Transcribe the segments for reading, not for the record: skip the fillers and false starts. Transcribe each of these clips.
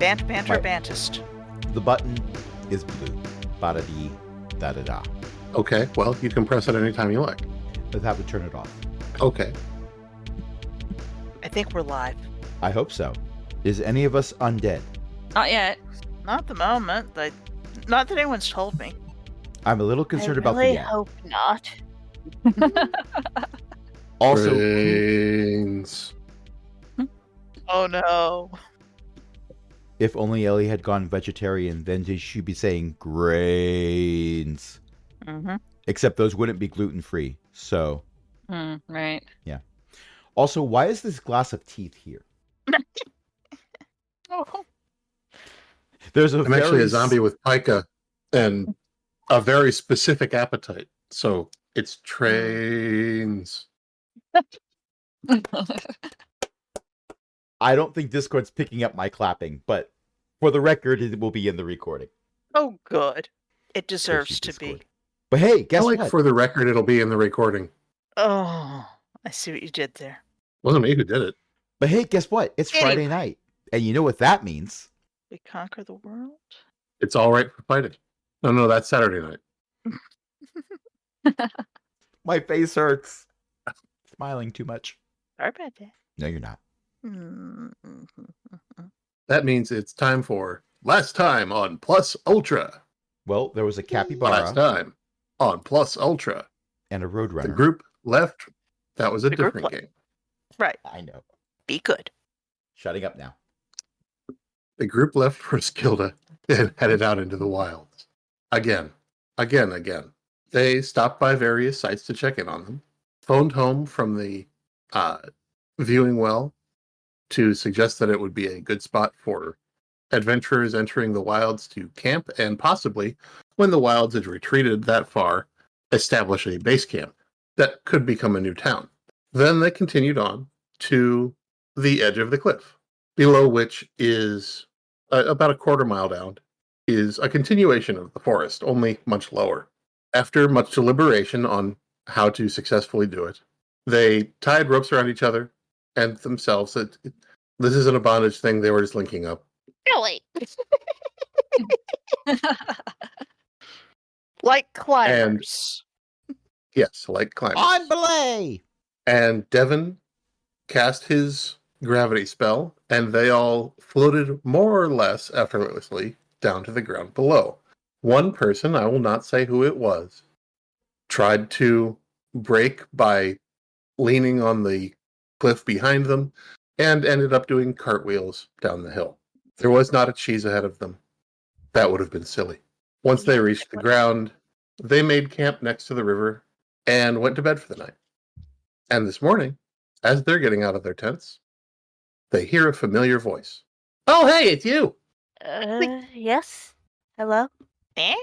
Bant, banter, Right. bantist. The button is blue. Ba-da-dee, da-da-da. Okay, well, you can press it anytime you like. Let's have to turn it off. Okay. I think we're live. I hope so. Is any of us undead? Not yet. Not at the moment. Not that anyone's told me. I'm a little concerned about the really gap. hope not. Also, Brains. Oh no. if only Ellie had gone vegetarian, then she'd be saying grains. Mm-hmm. Except those wouldn't be gluten-free. So, Right. also, why is this glass of teeth here? Oh. There's a I'm actually a zombie with pica and a very specific appetite. So it's trains. I don't think Discord's picking up my clapping, but for the record, it will be in the recording. Oh, good. It Thank deserves you, to be. Discord. But hey, I guess like what? for the record, it'll be in the recording. Oh, I see what you did there. Wasn't me who did it. But hey, guess what? It's Anyway. Friday night. And you know what that means? We conquer the world? It's all right for fighting. No, that's Saturday night. My face hurts. Smiling too much. Sorry about that. No, you're not. Mm-hmm. That means it's time for Last Time on Plus Ultra. Well, there was a Last capybara time on Plus Ultra. and a The roadrunner. group left. That was a The group different left. game. Right. I know. Be good. Shutting up now. The group left for Skilda and headed out into the wilds. Again. They stopped by various sites to check in on them, phoned home from the viewing well to suggest that it would be a good spot for adventurers entering the wilds to camp and possibly, when the wilds had retreated that far, establish a base camp that could become a new town. Then they continued on to the edge of the cliff, below which is about a quarter mile down, is a continuation of the forest, only much lower. After much deliberation on how to successfully do it, they tied ropes around each other and themselves. This isn't a bondage thing, they were just linking up. Really? Like climbers. Yes, like climbers. On belay! And Devon cast his gravity spell, and they all floated more or less effortlessly down to the ground below. One person, I will not say who it was, tried to break by leaning on the cliff behind them and ended up doing cartwheels down the hill. There was not a cheese ahead of them. That would have been silly. Once they reached the ground, they made camp next to the river and went to bed for the night. And this morning, as they're getting out of their tents, they hear a familiar voice. Oh, hey, it's you! Yes? Hello? Eh?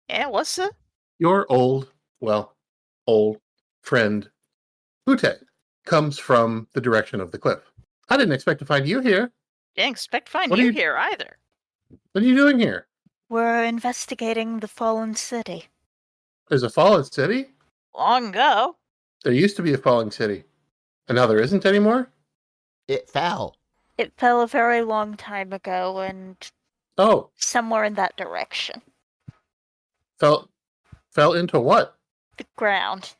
Yeah, what's up? Your old friend, Ute, comes from the direction of the cliff. I didn't expect to find you here. Didn't expect to find What are you you- here either. What are you doing here? We're investigating the fallen city. There's a fallen city? Long ago. There used to be a falling city. And now there isn't anymore? It fell. It fell a very long time ago and Oh, somewhere in that direction. fell into what? The ground.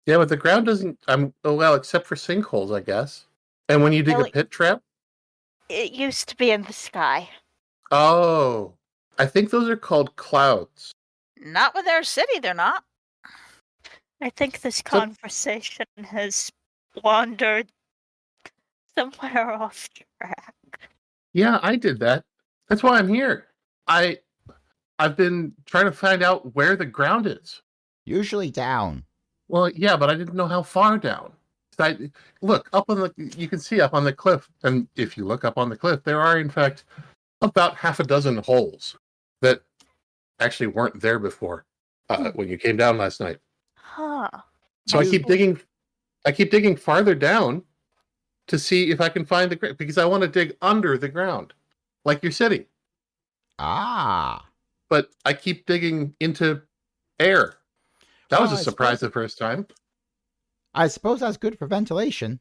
Yeah, but the ground doesn't... well, except for sinkholes, I guess. And when you dig Well, a pit trap? It used to be in the sky. Oh, I think those are called clouds. Not with our city, they're not. I think this conversation has wandered somewhere off track. Yeah, I did that. That's why I'm here. I've been trying to find out where the ground is. Usually down. Well, yeah, but I didn't know how far down. Look up on you can see up on the cliff, and if you look up on the cliff, there are in fact about half a dozen holes that actually weren't there before when you came down last night. Huh. So I keep digging. I keep digging farther down to see if I can find the ground because I want to dig under the ground, like your city. Ah. But I keep digging into air. That was Oh, a I surprise suppose- the first time. I suppose that's good for ventilation,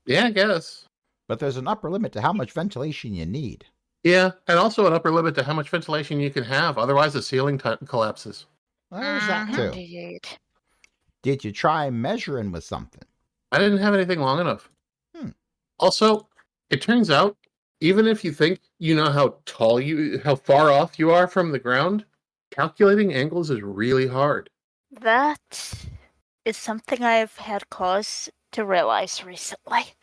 Yeah, I guess. but there's an upper limit to how much ventilation you need. Yeah, and also an upper limit to how much ventilation you can have. Otherwise, the ceiling collapses. Well, there's that Mhm. too. Indeed. Did you try measuring with something? I didn't have anything long enough. Hmm. Also, it turns out, even if you think you know how far off you are from the ground, calculating angles is really hard. That is something I've had cause to realize recently.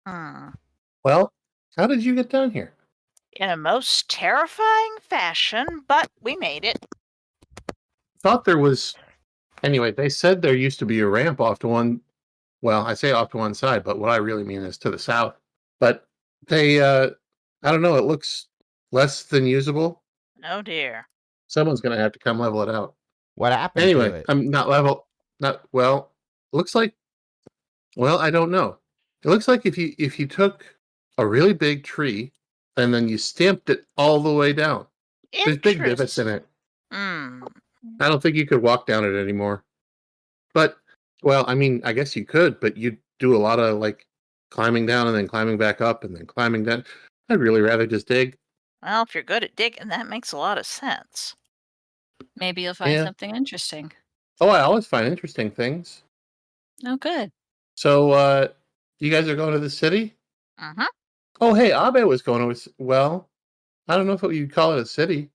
Hmm. Well, how did you get down here? In a most terrifying fashion, but we made it. Thought there was. Anyway, they said there used to be a ramp off to one. Well, I say off to one side, but what I really mean is to the south. But they, I don't know, it looks less than usable. Oh dear. Someone's going to have to come level it out. What happened to Anyway, it? I'm not level. Not well. Looks like. Well, I don't know. It looks like if you took a really big tree and then you stamped it all the way down. There's big divots in it. Hmm. I don't think you could walk down it anymore. But well, I mean, I guess you could, but you'd do a lot of like climbing down and then climbing back up and then climbing down. I'd really rather just dig. Well, if you're good at digging, that makes a lot of sense. Maybe you'll find Yeah. something interesting. Oh, I always find interesting things. Oh, good. So, you guys are going to the city? Mm-hmm. Oh, hey, Abe was going to. Well, I don't know if you'd call it a city.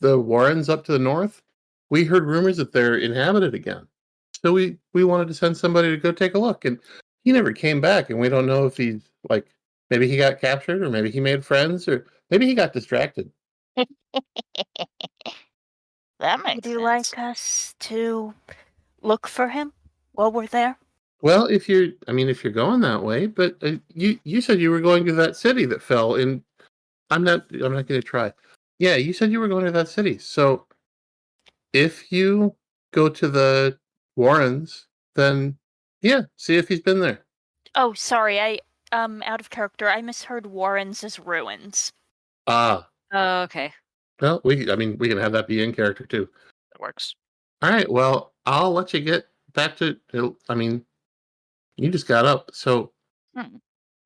The Warrens up to the north. We heard rumors that they're inhabited again. So we wanted to send somebody to go take a look, and he never came back. And we don't know if he's like maybe he got captured, or maybe he made friends, or maybe he got distracted. That makes Would you sense. like us to look for him while we're there? Well, if you're going that way, but you said you were going to that city that fell in. I'm not going to try. Yeah, you said you were going to that city. So if you go to the Warrens, then yeah, see if he's been there. Oh, sorry, I out of character. I misheard Warrens as ruins. Ah, Oh, okay. well, we can have that be in character too. That works. All right, well, I'll let you get back to. I mean, you just got up, so.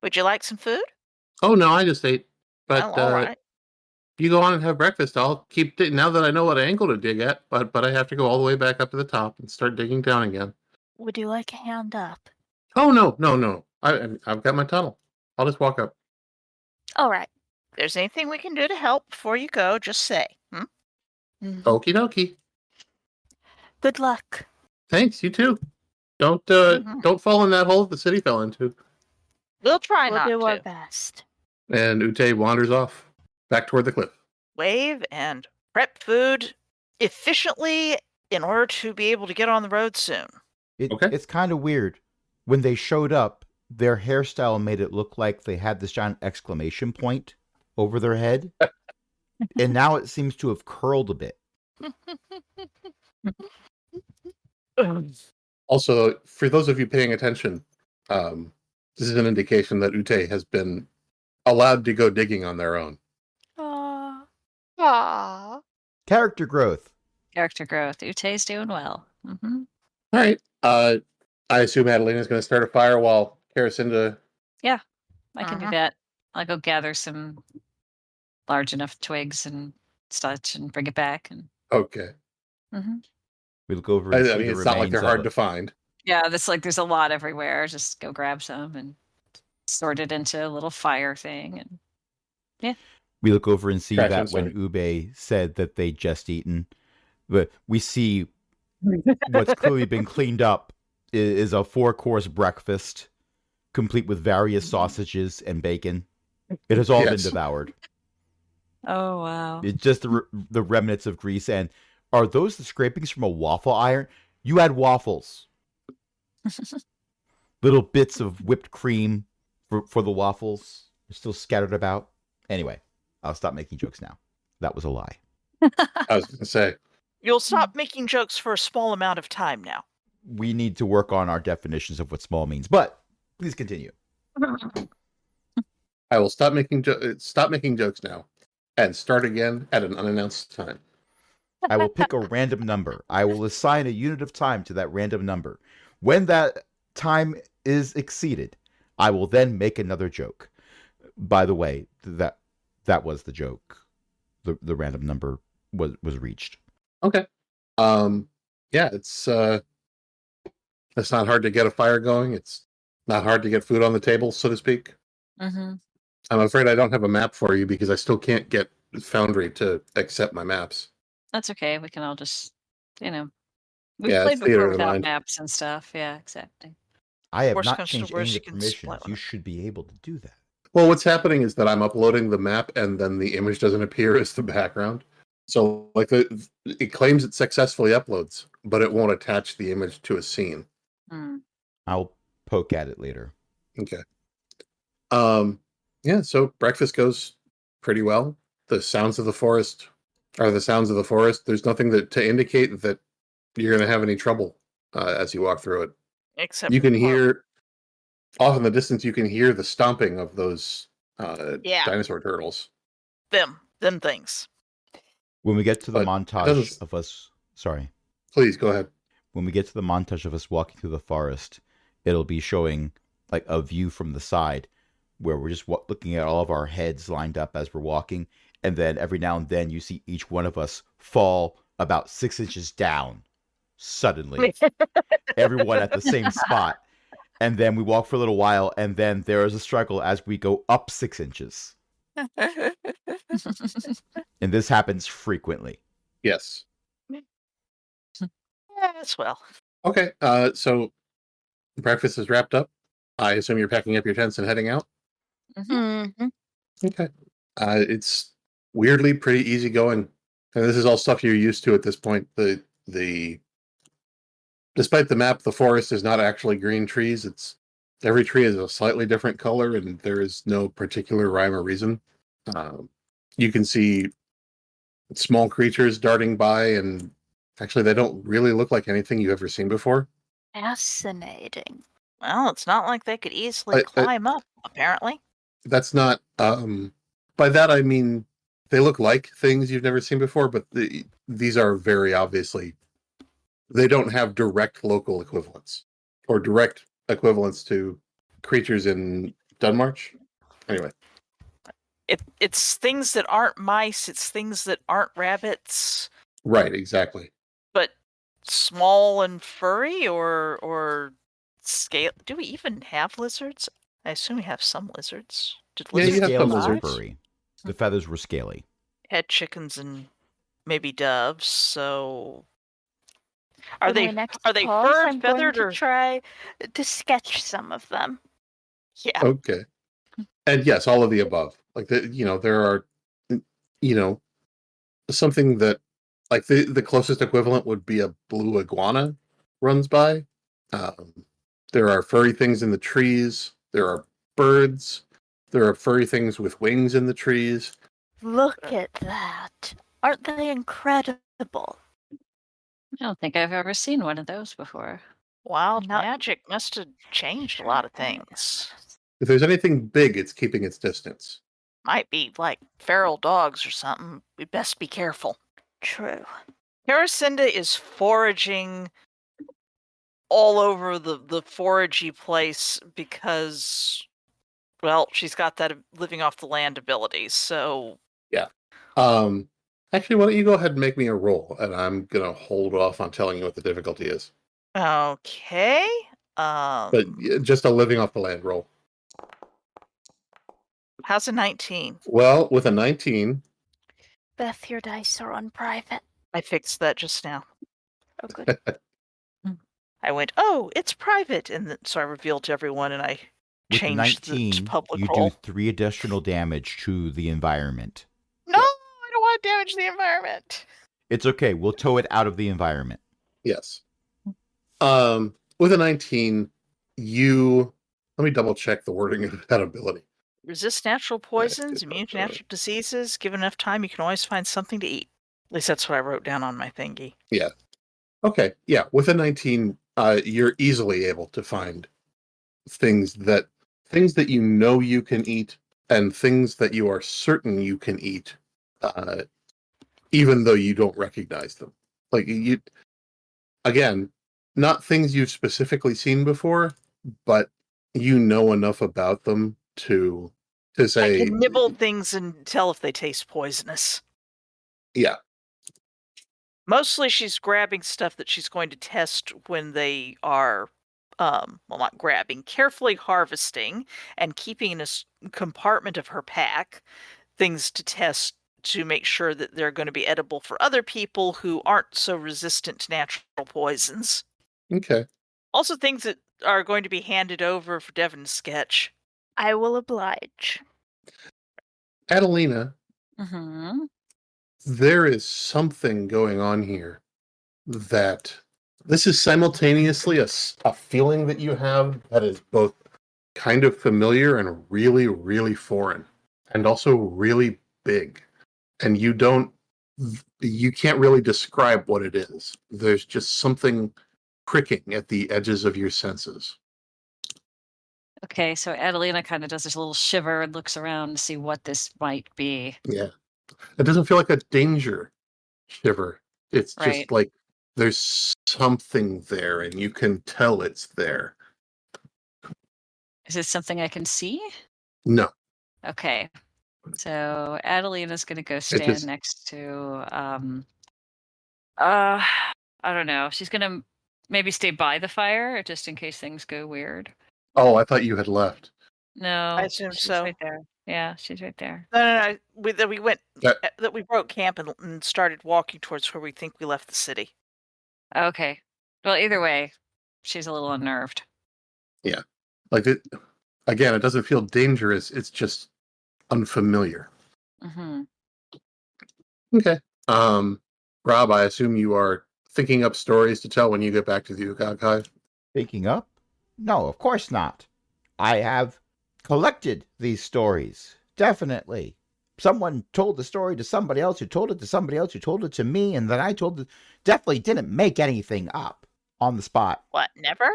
Would you like some food? Oh no, I just ate. But Well, all right. you go on and have breakfast. I'll keep now that I know what angle to dig at. But I have to go all the way back up to the top and start digging down again. Would you like a hand up? Oh no! I've got my tunnel. I'll just walk up. All right. If there's anything we can do to help before you go, just say. Okie dokie. Good luck. Thanks. You too. Don't fall in that hole the city fell into. We'll try We'll not do our to. best. And Ute wanders off back toward the cliff. Wave and prep food efficiently in order to be able to get on the road soon. Okay. It's kind of weird. When they showed up, their hairstyle made it look like they had this giant exclamation point over their head. And now it seems to have curled a bit. Also, for those of you paying attention, this is an indication that Ute has been allowed to go digging on their own. Aww. Character growth. Character growth. Ute's doing well. Mm-hmm. All right. I assume Adelina's going to start a fire while Karacinda. I can do Uh-huh. that. I'll go gather some large enough twigs and such and bring it back. And Okay. We look over I and see mean, the it's not like they're remains of hard it. to find. yeah, there's a lot everywhere. Just go grab some and sort it into a little fire thing. And We look over and see Crash that and when sorry. Ube said that they just eaten, but we see what's clearly been cleaned up is a 4-course breakfast, complete with various sausages and bacon. It has all Yes. been devoured. oh wow. It's just the remnants of grease. And are those the scrapings from a waffle iron? You had waffles. Little bits of whipped cream for the waffles are still scattered about. Anyway, I'll stop making jokes now. That was a lie. I was going to say. You'll stop making jokes for a small amount of time now. We need to work on our definitions of what small means. But please continue. I will stop making jokes now, and start again at an unannounced time. I will pick a random number. I will assign a unit of time to that random number. When that time is exceeded, I will then make another joke. By the way, that that was the joke. The random number was reached. Okay. Yeah, it's not hard to get a fire going. It's not hard to get food on the table, so to speak. Mm-hmm. I'm afraid I don't have a map for you because I still can't get Foundry to accept my maps. That's okay. We can all just, we've Yeah, played it's theater before of the without mind. maps and stuff. Yeah, exactly. I have Worst not comes to changed worst, any you of the can split permissions. one You up. should be able to do that. Well, what's happening is that I'm uploading the map and then the image doesn't appear as the background. So, like, it claims it successfully uploads, but it won't attach the image to a scene. Mm. I'll poke at it later. Okay. Yeah, so breakfast goes pretty well. The sounds of the forest are the sounds of the forest. There's nothing to indicate that you're going to have any trouble as you walk through it. Except You can for hear, off in the distance, you can hear the stomping of those Yeah. dinosaur turtles. them things. When we get to the But it montage doesn't- of us, sorry, Please, go ahead. when we get to the montage of us walking through the forest, it'll be showing like a view from the side where we're just looking at all of our heads lined up as we're walking, and then every now and then you see each one of us fall about 6 inches down suddenly, everyone at the same spot, and then we walk for a little while, and then there is a struggle as we go up 6 inches, and this happens frequently. Yes. Yes, well. Okay, so breakfast is wrapped up. I assume you're packing up your tents and heading out? Mm-hmm. Okay. It's weirdly pretty easy going. And this is all stuff you're used to at this point. Despite the map, the forest is not actually green trees. It's every tree is a slightly different color, and there is no particular rhyme or reason. You can see small creatures darting by, and actually, they don't really look like anything you've ever seen before. Fascinating. Well, it's not like they could easily climb up, apparently. That's not. By that I mean they look like things you've never seen before, but these are very obviously. They don't have direct local equivalents or direct equivalents to creatures in Denmark. Anyway, It's things that aren't mice. It's things that aren't rabbits, right, exactly. but small and furry or scale. Do we even have lizards? I assume we have some lizards. Did Yeah, lizards you have some Scales were lizards. furry. The feathers were scaly. had chickens and maybe doves? So are For my they next are they pause, furred, I'm going feathered, to or try to sketch some of them. yeah? Okay. And yes, all of the above. Like there are something that like the closest equivalent would be a blue iguana runs by. There are furry things in the trees. There are birds. There are furry things with wings in the trees. Look at that. Aren't they incredible? I don't think I've ever seen one of those before. Wild Not- magic must have changed a lot of things. If there's anything big, it's keeping its distance. Might be like feral dogs or something. We best be careful. True. Caracinda is foraging all over the foragey place because, well, she's got that living off the land ability. So Actually, why don't you go ahead and make me a roll, and I'm gonna hold off on telling you what the difficulty is. okay, But just a living off the land roll. how's a 19? Well, with a 19, Beth, your dice are on private. I fixed that just now. Oh, good. I went, oh, it's private, and then, so I revealed to everyone, and I With changed the 19, public you roll. do 3 additional damage to the environment. No, I don't want to damage the environment. It's okay. We'll tow it out of the environment. yes. With a 19, let me double check the wording of that ability. Resist natural poisons, good immune to point. natural diseases. Given enough time, you can always find something to eat. At least that's what I wrote down on my thingy. Okay, yeah, with a 19, you're easily able to find things that you know you can eat and things that you are certain you can eat, even though you don't recognize them. Like again, not things you've specifically seen before, but you know enough about them to to I say, can nibble things and tell if they taste poisonous. yeah, Mostly she's grabbing stuff that she's going to test when they are, well, not grabbing, carefully harvesting and keeping in a compartment of her pack things to test to make sure that they're going to be edible for other people who aren't so resistant to natural poisons. okay. Also things that are going to be handed over for Devon's sketch. I will oblige. Adelina, Mm-hmm. there is something going on here that this is simultaneously a feeling that you have that is both kind of familiar and really, really foreign, and also really big. And you can't really describe what it is. There's just something pricking at the edges of your senses. Okay, so Adelina kind of does this little shiver and looks around to see what this might be. Yeah. It doesn't feel like a danger shiver. It's Right. just like there's something there and you can tell it's there. Is it something I can see? No. Okay. So Adelina's gonna go stand just- next to I don't know. She's gonna maybe stay by the fire just in case things go weird. Oh, I thought you had left. No, I assume she's so. right there. Yeah, she's right there. No. We went That- that we broke camp and started walking towards where we think we left the city. Okay. Well, either way, she's a little unnerved. Like it again, it doesn't feel dangerous, it's just unfamiliar. Mm-hmm. Okay. Rob, I assume you are thinking up stories to tell when you get back to the Ugag Hive? Picking up? No, of course not. I have collected these stories. Definitely. Someone told the story to somebody else, who told it to somebody else, who told it to me, and then I told it. Definitely didn't make anything up on the spot. What, never?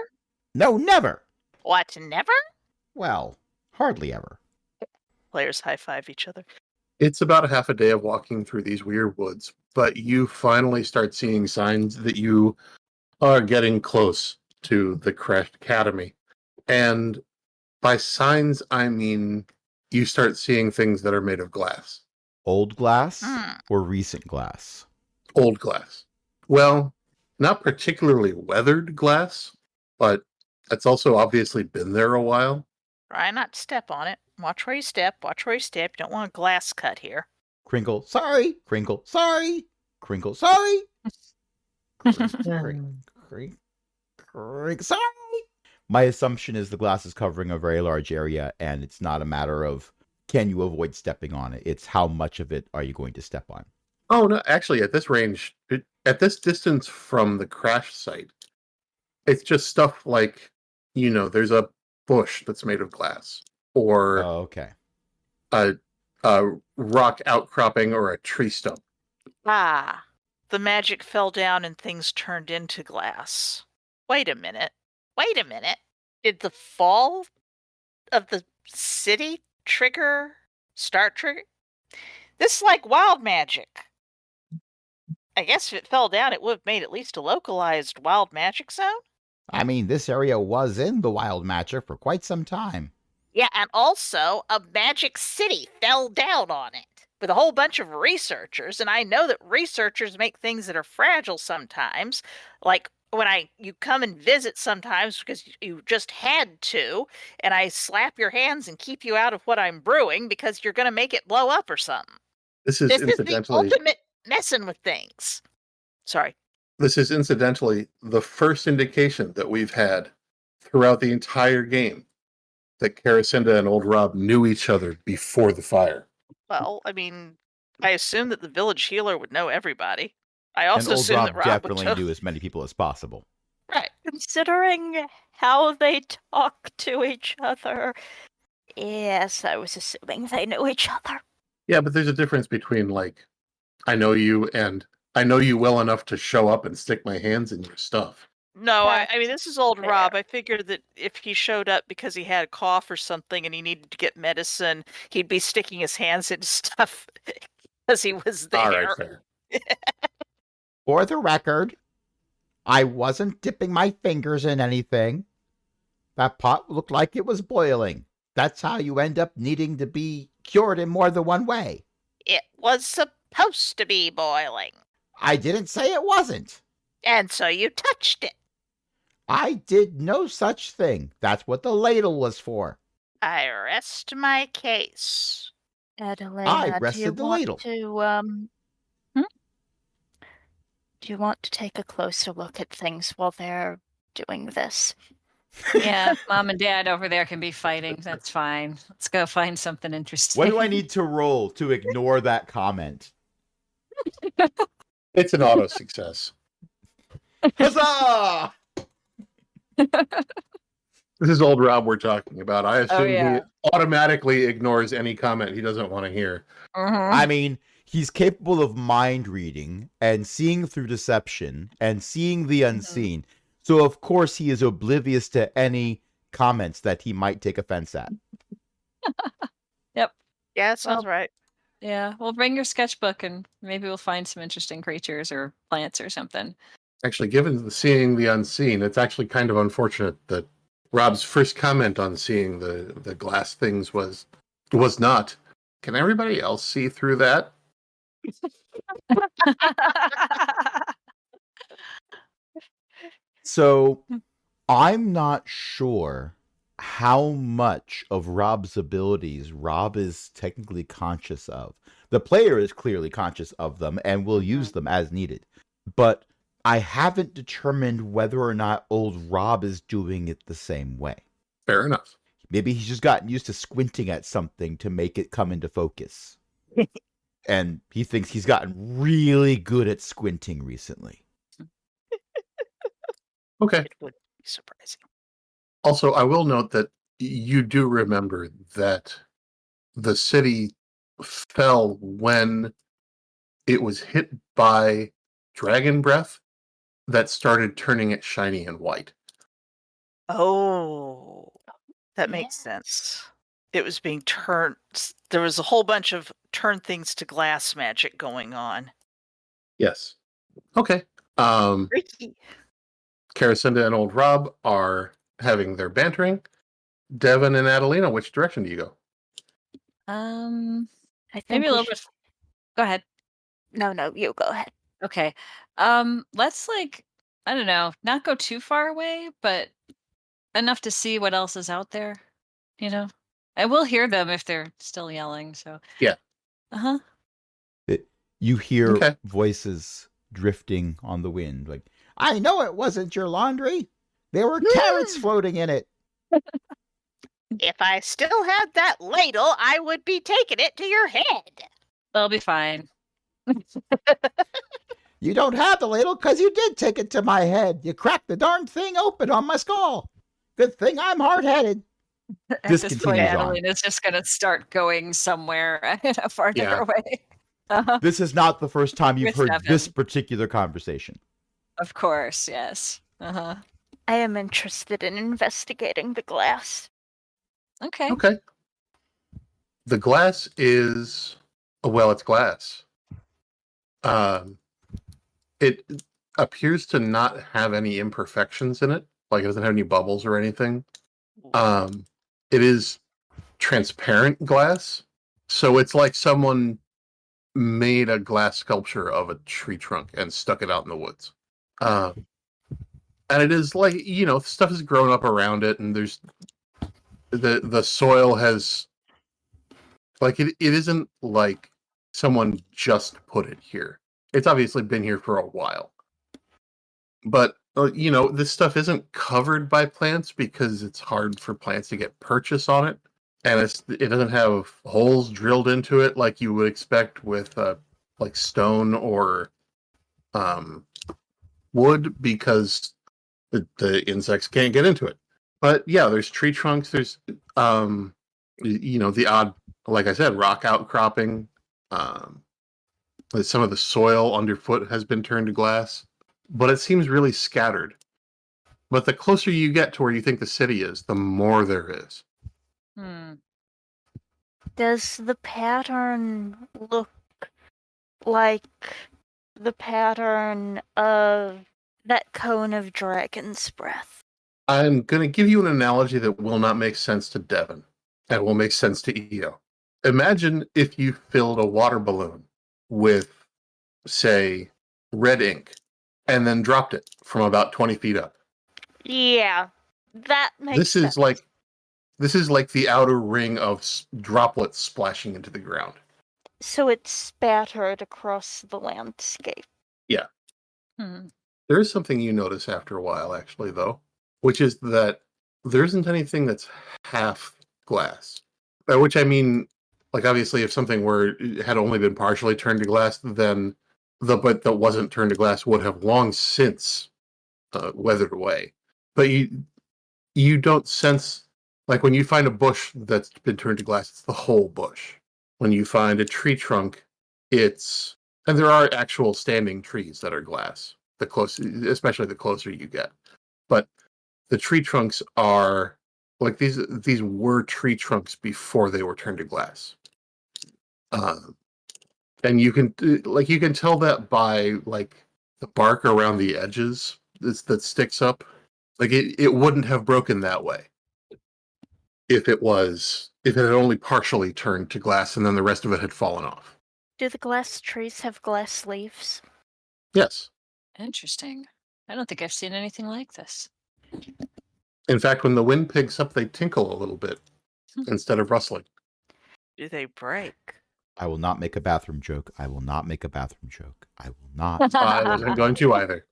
No, never. What, never? Well, hardly ever. Players high five each other. It's about a half a day of walking through these weird woods, but you finally start seeing signs that you are getting close to the Crashed Academy. And by signs, I mean you start seeing things that are made of glass. Old glass Hmm. or recent glass? Old glass. Well, not particularly weathered glass, but it's also obviously been there a while. Try not to step on it. Watch where you step. Watch where you step. You don't want a glass cut here. Crinkle, sorry. Crinkle, sorry. Crinkle, sorry. Sorry. My assumption is the glass is covering a very large area, and it's not a matter of can you avoid stepping on it. It's how much of it are you going to step on. Oh, no, actually, at this range, at this distance from the crash site, it's just stuff like, there's a bush that's made of glass, or Oh, okay. a rock outcropping, or a tree stump. Ah, the magic fell down and things turned into glass. Wait a minute. Did the fall of the city start trigger? This is like wild magic. I guess if it fell down, it would have made at least a localized wild magic zone. I mean, this area was in the wild magic for quite some time. Yeah, and also a magic city fell down on it. With a whole bunch of researchers, and I know that researchers make things that are fragile sometimes, like when you come and visit sometimes because you just had to, and I slap your hands and keep you out of what I'm brewing because you're going to make it blow up or something. This is This is the incidentally ultimate messing with things. Sorry. this is incidentally the first indication that we've had throughout the entire game that Karacinda and Old Rob knew each other before the fire. Well, I mean, I assume that the village healer would know everybody. I also And old assume Rob that Rob definitely would knew as many people as possible. Right. Considering how they talk to each other. Yes, I was assuming they knew each other. Yeah, but there's a difference between, like, I know you and I know you well enough to show up and stick my hands in your stuff. No, I That's mean, this is old fair. Rob. I figured that if he showed up because he had a cough or something and he needed to get medicine, he'd be sticking his hands into stuff because he was there. All right, fair. For the record, I wasn't dipping my fingers in anything. That pot looked like it was boiling. That's how you end up needing to be cured in more than one way. It was supposed to be boiling. I didn't say it wasn't. And so you touched it. I did no such thing. That's what the ladle was for. I rest my case. I rested the ladle. Do you want to take a closer look at things while they're doing this? Yeah, mom and dad over there can be fighting. That's fine. Let's go find something interesting. What do I need to roll to ignore that comment? It's an auto success. Huzzah! This is old Rob we're talking about. I assume yeah. he automatically ignores any comment he doesn't want to hear. I mean, he's capable of mind reading and seeing through deception and seeing the unseen. So, of course, he is oblivious to any comments that he might take offense at. Yep. Yeah, that sounds right. Yeah. Well, bring your sketchbook and maybe we'll find some interesting creatures or plants or something. Actually, given the seeing the unseen, it's actually kind of unfortunate that Rob's first comment on seeing the glass things was not. Can everybody else see through that? So, I'm not sure how much of Rob's abilities Rob is technically conscious of. The player is clearly conscious of them and will use them as needed. But I haven't determined whether or not old Rob is doing it the same way. Fair enough. Maybe he's just gotten used to squinting at something to make it come into focus. And he thinks he's gotten really good at squinting recently. Okay. It would be surprising. Also, I will note that you do remember that the city fell when it was hit by dragon breath that started turning it shiny and white. Oh, that makes sense. It was being turned. There was a whole bunch of turn things to glass magic going on. Yes. Okay. Freaky. Caracinda and old Rob are having their bantering. Devin and Adelina, which direction do you go? I think Maybe a little bit. Go ahead. No, you go ahead. Okay. Let's I don't know, not go too far away, but enough to see what else is out there. You know, I will hear them if they're still yelling. So Yeah. You hear Okay. voices drifting on the wind, like, I know it wasn't your laundry. There were carrots floating in it. If I still had that ladle, I would be taking it to your head. they'll be fine. You don't have the ladle because you did take it to my head. You cracked the darn thing open on my skull. Good thing I'm hard-headed. This At this point, continues on. Adelina's just gonna start going somewhere farther Yeah. away. This is not the first time you've With heard Devin. this particular conversation. Of course, yes. I am interested in investigating the glass. Okay. Okay. The glass is it's glass. It appears to not have any imperfections in it. Like it doesn't have any bubbles or anything. It is transparent glass. So it's like someone made a glass sculpture of a tree trunk and stuck it out in the woods. And it is like, stuff has grown up around it, and there's the soil has, like, it isn't like someone just put it here. It's obviously been here for a while. But, this stuff isn't covered by plants because it's hard for plants to get purchase on it. And it doesn't have holes drilled into it like you would expect with like stone or wood, because the insects can't get into it. But yeah, there's tree trunks. There's the odd, like I said, rock outcropping. Some of the soil underfoot has been turned to glass, but it seems really scattered. But the closer you get to where you think the city is, the more there is. Does the pattern look like the pattern of that cone of dragon's breath? I'm going to give you an analogy that will not make sense to Devin. That will make sense to EO. Imagine if you filled a water balloon with, say, red ink, and then dropped it from about 20 feet up. Yeah, that makes This sense. is like the outer ring of droplets splashing into the ground. So it's spattered across the landscape. Hmm. There is something you notice after a while, actually, though, which is that there isn't anything that's half glass. By which I mean, like, obviously, if something had only been partially turned to glass, then the bit that wasn't turned to glass would have long since weathered away. But you don't sense, like, when you find a bush that's been turned to glass, it's the whole bush. When you find a tree trunk, and there are actual standing trees that are glass, especially the closer you get. But the tree trunks are like these were tree trunks before they were turned to glass. And you can tell that by like the bark around the edges that sticks up. Like it wouldn't have broken that way if it had only partially turned to glass and then the rest of it had fallen off. Do the glass trees have glass leaves? Yes. Interesting. I don't think I've seen anything like this. In fact, when the wind picks up, they tinkle a little bit instead of rustling. Do they break? I will not make a bathroom joke. I will not make a bathroom joke. I will not. I wasn't going to either.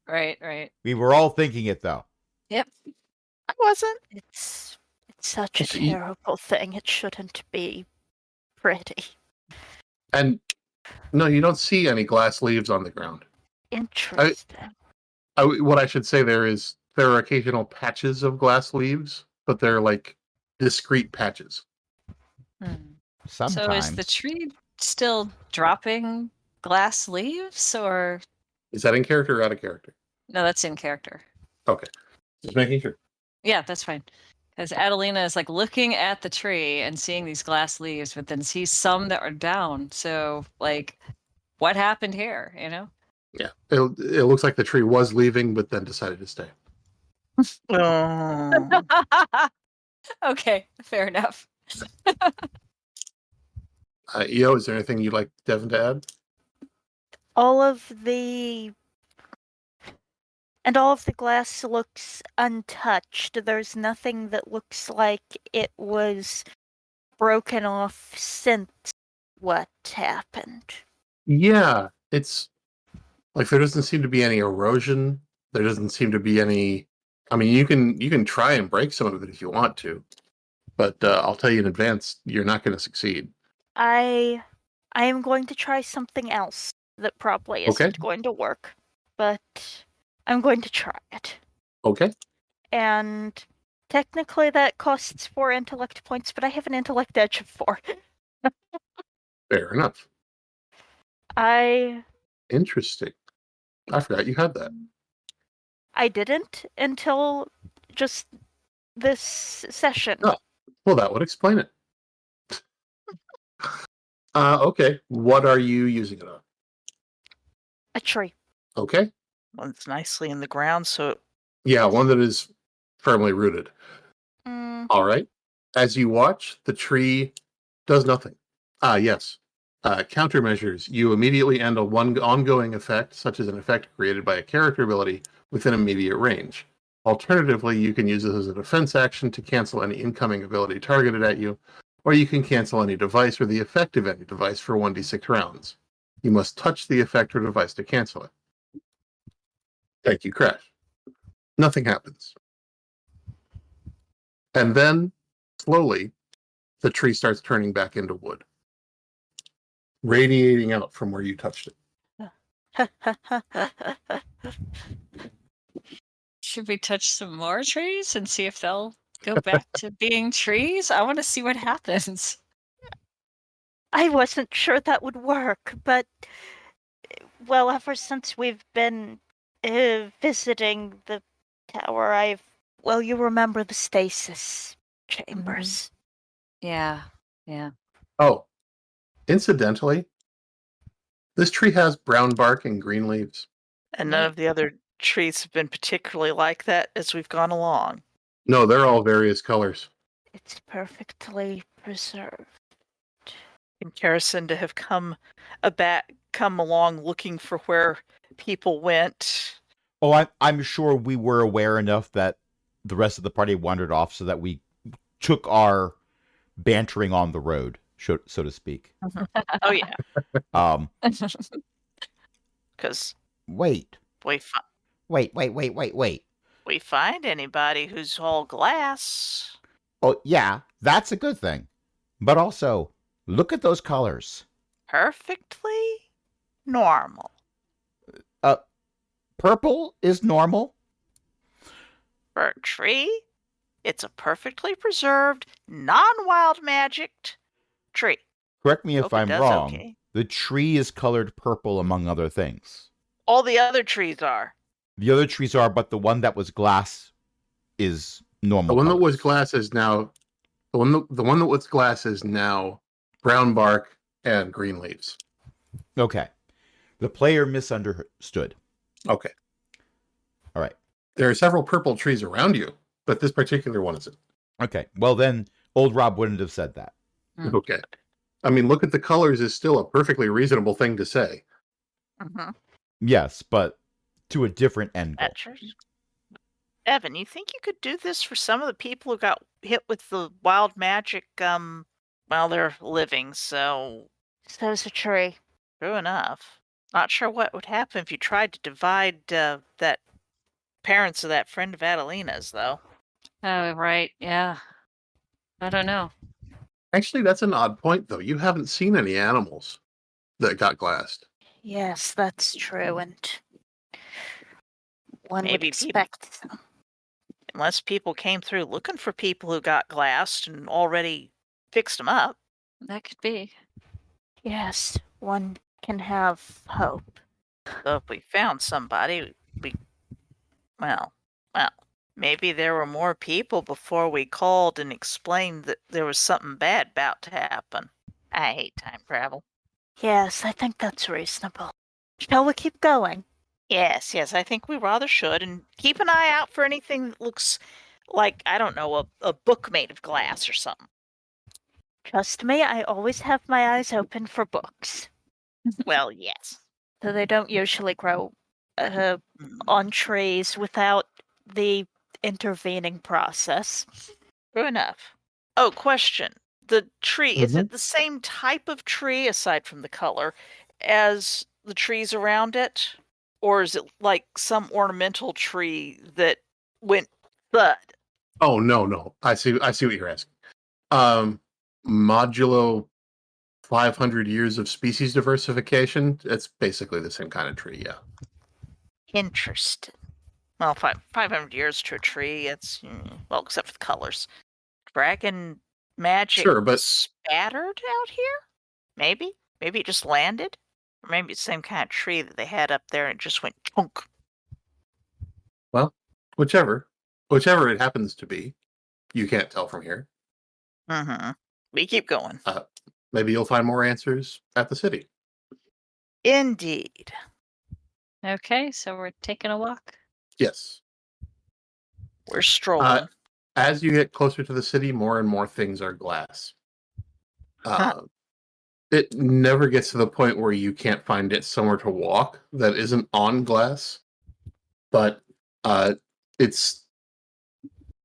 Right. We were all thinking it, though. Yep. I wasn't. It's such a So you- terrible thing. It shouldn't be pretty. And no, you don't see any glass leaves on the ground. Interesting. What I should say there are occasional patches of glass leaves, but they're like discrete patches. Hmm. Sometimes. So is the tree still dropping glass leaves, or Is that in character or out of character? no? That's in character. Okay. Just making sure. Yeah, that's fine. Because Adelina is like looking at the tree and seeing these glass leaves, but then sees some that are down. So, like, what happened here? You know? Yeah. It looks like the tree was leaving, but then decided to stay. Oh. Okay, fair enough. EO, is there anything you'd like Devin to add? all of the glass looks untouched. There's nothing that looks like it was broken off since what happened. Yeah, it's like there doesn't seem to be any erosion. There doesn't seem to be any. I mean, you can try and break some of it if you want to, but I'll tell you in advance, you're not going to succeed. I am going to try something else that probably isn't going to work, but I'm going to try it. Okay. And technically that costs 4 intellect points, but I have an intellect edge of 4. Fair enough. Interesting. I forgot you had that. I didn't until just this session. Oh, well, that would explain it. Okay. What are you using it on? A tree. Okay. One's nicely in the ground, so Yeah, one that is firmly rooted. All right. As you watch, the tree does nothing. Yes. Countermeasures. You immediately end one ongoing effect, such as an effect created by a character ability, within immediate range. Alternatively, you can use this as a defense action to cancel any incoming ability targeted at you, or you can cancel any device or the effect of any device for 1d6 rounds. You must touch the effect or device to cancel it. Thank you, Crash. Nothing happens. And then, slowly, the tree starts turning back into wood, radiating out from where you touched it. Should we touch some more trees and see if they'll go back to being trees? I want to see what happens. I wasn't sure that would work, but well, ever since we've been visiting the tower, you remember the stasis chambers. Yeah. Oh, incidentally, this tree has brown bark and green leaves. and none of the other trees have been particularly like that as we've gone along. No, they're all various colors. It's perfectly preserved. And Karacinda have come along looking for where people went. Oh, I'm sure we were aware enough that the rest of the party wandered off so that we took our bantering on the road, so to speak. Oh yeah, Um, because wait. we find anybody who's all glass. Oh, yeah, that's a good thing. But also, look at those colors. Perfectly normal. Purple is normal. For a tree, it's a perfectly preserved, non-wild magicked tree. Correct me if Hope it I'm does wrong. okay. The tree is colored purple, among other things. All the other trees are. The other trees are, but the one that was glass is normal. The one that colors. was glass is now the one that was glass is now brown bark and green leaves. Okay. The player misunderstood. Okay. All right. There are several purple trees around you, but this particular one isn't. Okay. Well, then old Rob wouldn't have said that. Okay. I mean, look at the colors is still a perfectly reasonable thing to say. Mm-hmm. Yes, but to a different end goal. Evan, you think you could do this for some of the people who got hit with the wild magic while they're living? So So's a tree. true enough. Not sure what would happen if you tried to divide that parents of that friend of Adelina's, though. Oh, right. Yeah. I don't know. Actually, that's an odd point, though. You haven't seen any animals that got glassed. Yes, that's true, and one would Maybe people- expect them. Unless people came through looking for people who got glassed and already fixed them up. That could be. Yes, one can have hope. So if we found somebody, well, maybe there were more people before we called and explained that there was something bad about to happen. I hate time travel. Yes, I think that's reasonable. Shall we keep going? Yes, I think we rather should, and keep an eye out for anything that looks like, I don't know, a book made of glass or something. Trust me, I always have my eyes open for books. Well, yes. Though they don't usually grow Mm. on trees without the intervening process. True enough. Oh, question. The tree, is Mhm. it the same type of tree, aside from the color, as the trees around it? Or is it like some ornamental tree that went thud? Oh no. I see what you're asking. Modulo 500 years of species diversification. It's basically the same kind of tree, yeah. Interesting. Well, 500 years to a tree, it's, well, except for the colors. Dragon magic Sure, but spattered out here? Maybe? Maybe it just landed? Or maybe it's the same kind of tree that they had up there and it just went chunk. well, whichever it happens to be, you can't tell from here. Mm-hmm. We keep going. Maybe you'll find more answers at the city. Indeed. Okay, so we're taking a walk. Yes. We're strolling. As you get closer to the city, more and more things are glass. It never gets to the point where you can't find it somewhere to walk that isn't on glass. But it's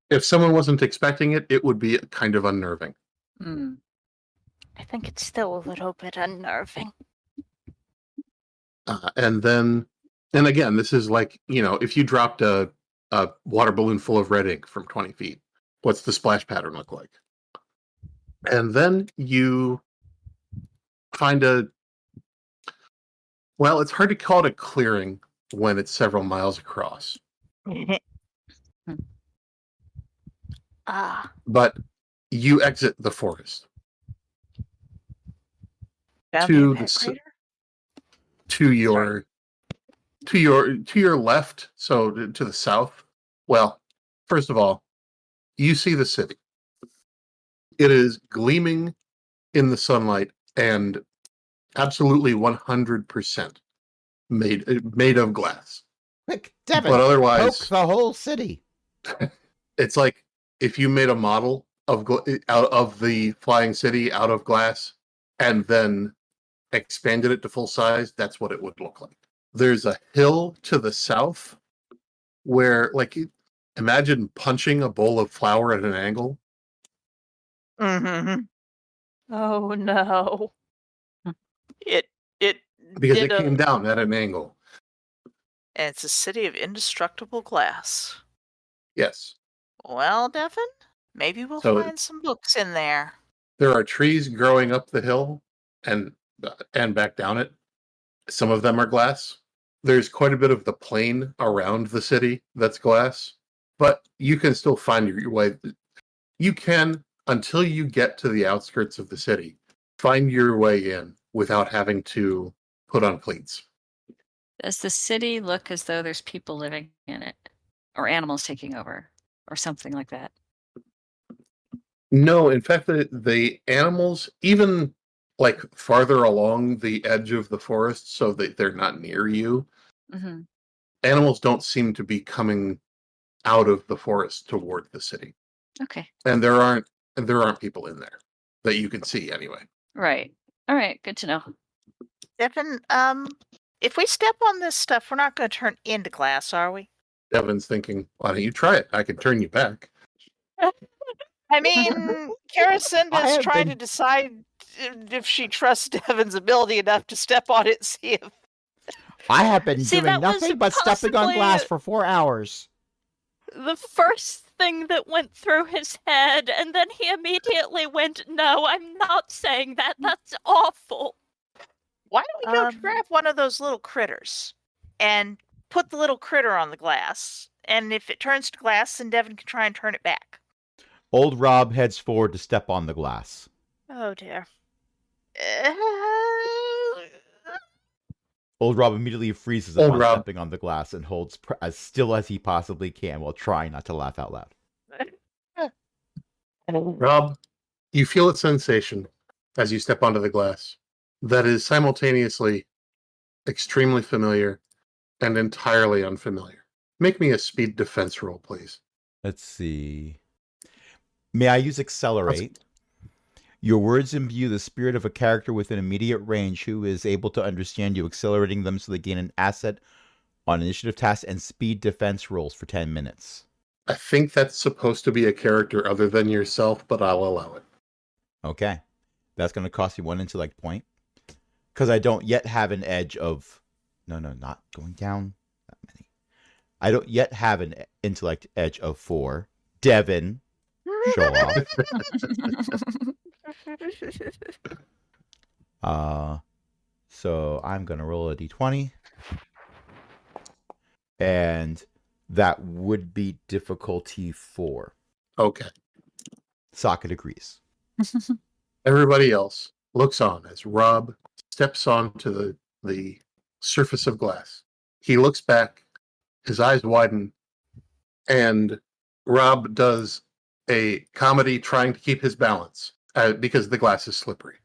if someone wasn't expecting it, it would be kind of unnerving. Hmm. I think it's still a little bit unnerving. And again, this is like, if you dropped a water balloon full of red ink from 20 feet, what's the splash pattern look like? And then you find it's hard to call it a clearing when it's several miles across. But you exit the forest. Found to the impact the crater? to your left, so to the south. Well, first of all, you see the city. It is gleaming in the sunlight and absolutely 100% made of glass. Quick, Devin, But otherwise, poke the whole city. it's like if you made a model out of the flying city, out of glass, and then expanded it to full size, that's what it would look like. There's a hill to the south where, like, imagine punching a bowl of flour at an angle. Mm-hmm. Oh no. It Because did it came down at an angle. and it's a city of indestructible glass. Yes. Well, Devin, maybe we'll So- find some books in there. There are trees growing up the hill and back down it. Some of them are glass. There's quite a bit of the plain around the city that's glass, but you can still find your way. You can, until you get to the outskirts of the city, find your way in without having to put on cleats. Does the city look as though there's people living in it, or animals taking over, or something like that? No, in fact, the animals, even like farther along the edge of the forest, so that they're not near you, Mm-hmm. animals don't seem to be coming out of the forest toward the city, Okay. and there aren't people in there that you can see anyway. Right. All right. Good to know. Devin, if we step on this stuff, we're not going to turn into glass, are we? Devin's thinking, "Why don't you try it? I can turn you back." I mean, Karacinda I is have trying been- to decide if she trusts Devin's ability enough to step on it and see if. I have been See, doing that was nothing but stepping on possibly- glass for 4 hours. The first thing that went through his head, and then he immediately went, "No, I'm not saying that. That's awful." Why don't we go grab one of those little critters and put the little critter on the glass? And if it turns to glass, then Devin can try and turn it back. Old Rob heads forward to step on the glass. Oh dear. Old Rob immediately freezes Old upon Rob. stepping on the glass and holds as still as he possibly can while trying not to laugh out loud. Rob, you feel a sensation as you step onto the glass that is simultaneously extremely familiar and entirely unfamiliar. Make me a speed defense roll, please. Let's see. May I use accelerate? Your words imbue the spirit of a character within immediate range who is able to understand you, accelerating them so they gain an asset on initiative tasks and speed defense rolls for 10 minutes. I think that's supposed to be a character other than yourself, but I'll allow it. Okay. That's going to cost you 1 intellect point. Because I don't yet have an edge of... No, not going down that many. I don't yet have an intellect edge of 4. Devin, show off. So I'm going to roll a d20. And that would be difficulty 4. Okay. Socket agrees. Everybody else looks on as Rob steps onto the surface of glass. He looks back, his eyes widen, and Rob does a comedy trying to keep his balance because the glass is slippery.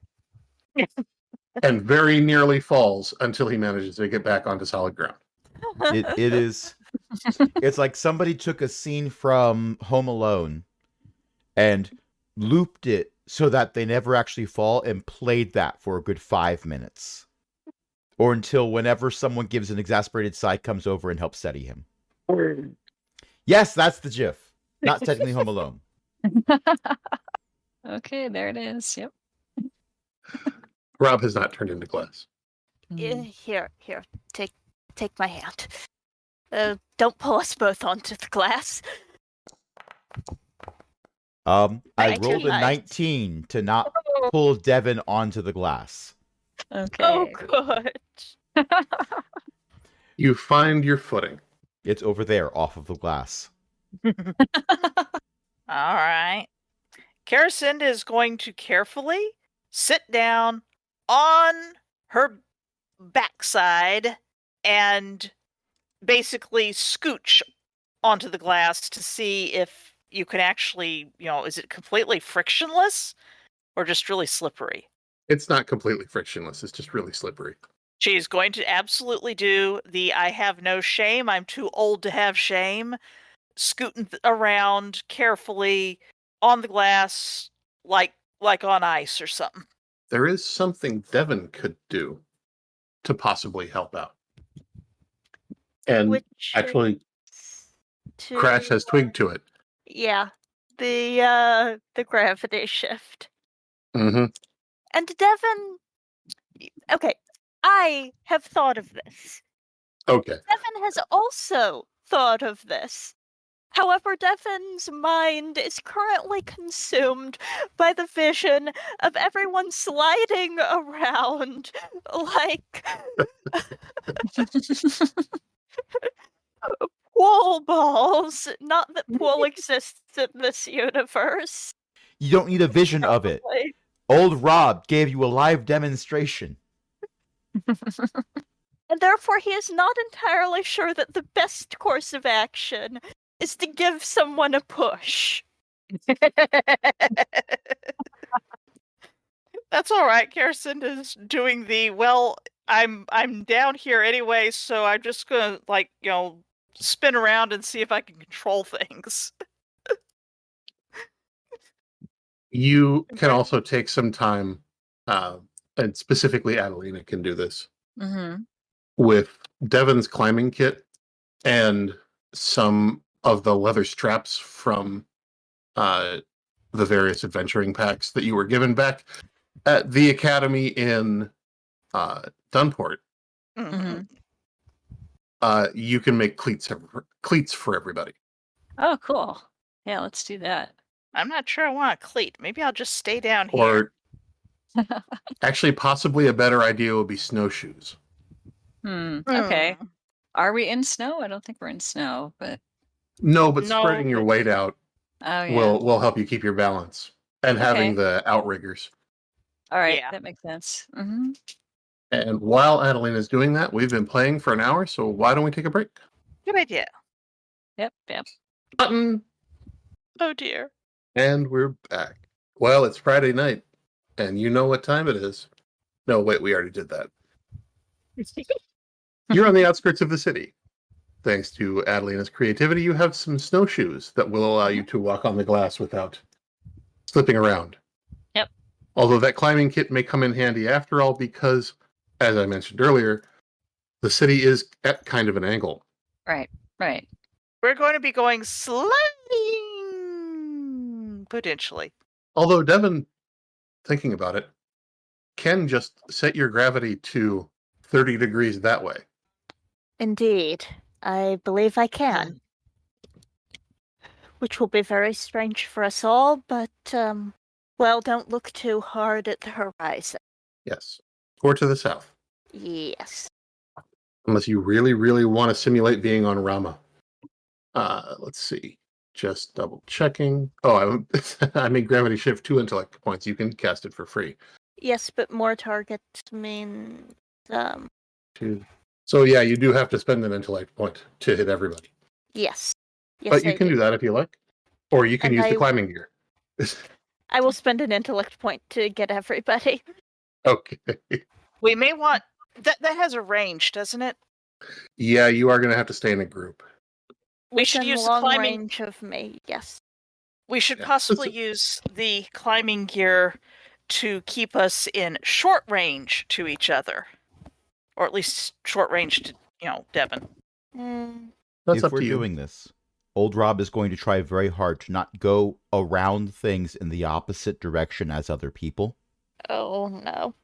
And very nearly falls until he manages to get back onto solid ground. It is... It's like somebody took a scene from Home Alone and looped it so that they never actually fall and played that for a good 5 minutes. Or until whenever someone gives an exasperated sigh comes over and helps steady him. Yes, that's the GIF. Not technically Home Alone. Okay, there it is. Yep. Rob has not turned into glass. Here, take my hand. Don't pull us both onto the glass. I 19. rolled a 19 to not pull Devin onto the glass. Okay. Oh, good. You find your footing. It's over there, off of the glass. All right. Karacinda is going to carefully sit down on her backside and basically scooch onto the glass to see if you can actually, is it completely frictionless or just really slippery? It's not completely frictionless. It's just really slippery. She's going to absolutely do the I have no shame, I'm too old to have shame, scooting around carefully, on the glass, like on ice or something. There is something Devin could do to possibly help out. And Which actually, is Crash has twigged to it. Yeah, the gravity shift. Mm-hmm. And Devin, okay, I have thought of this. Okay. Devin has also thought of this. However, Devin's mind is currently consumed by the vision of everyone sliding around like pool balls. Not that pool exists in this universe. You don't need a vision of it. Probably. Old Rob gave you a live demonstration. And therefore, he is not entirely sure that the best course of action is to give someone a push. That's all right. Kirsten is doing the well. I'm down here anyway, so I'm just gonna spin around and see if I can control things. You can also take some time, and specifically Adelina can do this, Mm-hmm. with Devin's climbing kit and some of the leather straps from the various adventuring packs that you were given back at the academy in Dunport. Mm-hmm. You can make cleats for everybody. Oh, cool. Yeah, let's do that. I'm not sure I want a cleat. Maybe I'll just stay down here. Or actually, possibly a better idea would be snowshoes. Okay. Are we in snow? I don't think we're in snow, but No, but No, spreading your but- weight out oh yeah. will help you keep your balance. And having Okay. the outriggers. All right, Yeah. that makes sense. Mm-hmm. And while Adelina's doing that, we've been playing for an hour, so why don't we take a break? Good idea. Yep. Button! Oh dear. And we're back. Well, it's Friday night, and you know what time it is. No, wait, we already did that. You're on the outskirts of the city. Thanks to Adelina's creativity, you have some snowshoes that will allow you to walk on the glass without slipping around. Yep. Although that climbing kit may come in handy after all, because, as I mentioned earlier, the city is at kind of an angle. Right. We're going to be going sliding potentially. Although Devin, thinking about it, can just set your gravity to 30 degrees that way. Indeed. I believe I can. Which will be very strange for us all, but, well, don't look too hard at the horizon. Yes. Or to the south. Yes. Unless you really, really want to simulate being on Rama. Let's see. Just double checking. Oh, I made gravity shift 2 intellect points. You can cast it for free. Yes, but more targets means, 2. So yeah, you do have to spend an intellect point to hit everybody. yes. Yes, But you I can do that if you like. Or you can And use the I- climbing gear. I will spend an intellect point to get everybody. Okay. We may want that has a range, doesn't it? Yeah, you are going to have to stay in a group. We should Within use the long climbing. range of me, yes. We should Yeah. possibly use the climbing gear to keep us in short range to each other, or at least short range to Devin. That's If up we're to you. doing this, Old Rob is going to try very hard to not go around things in the opposite direction as other people. Oh, no.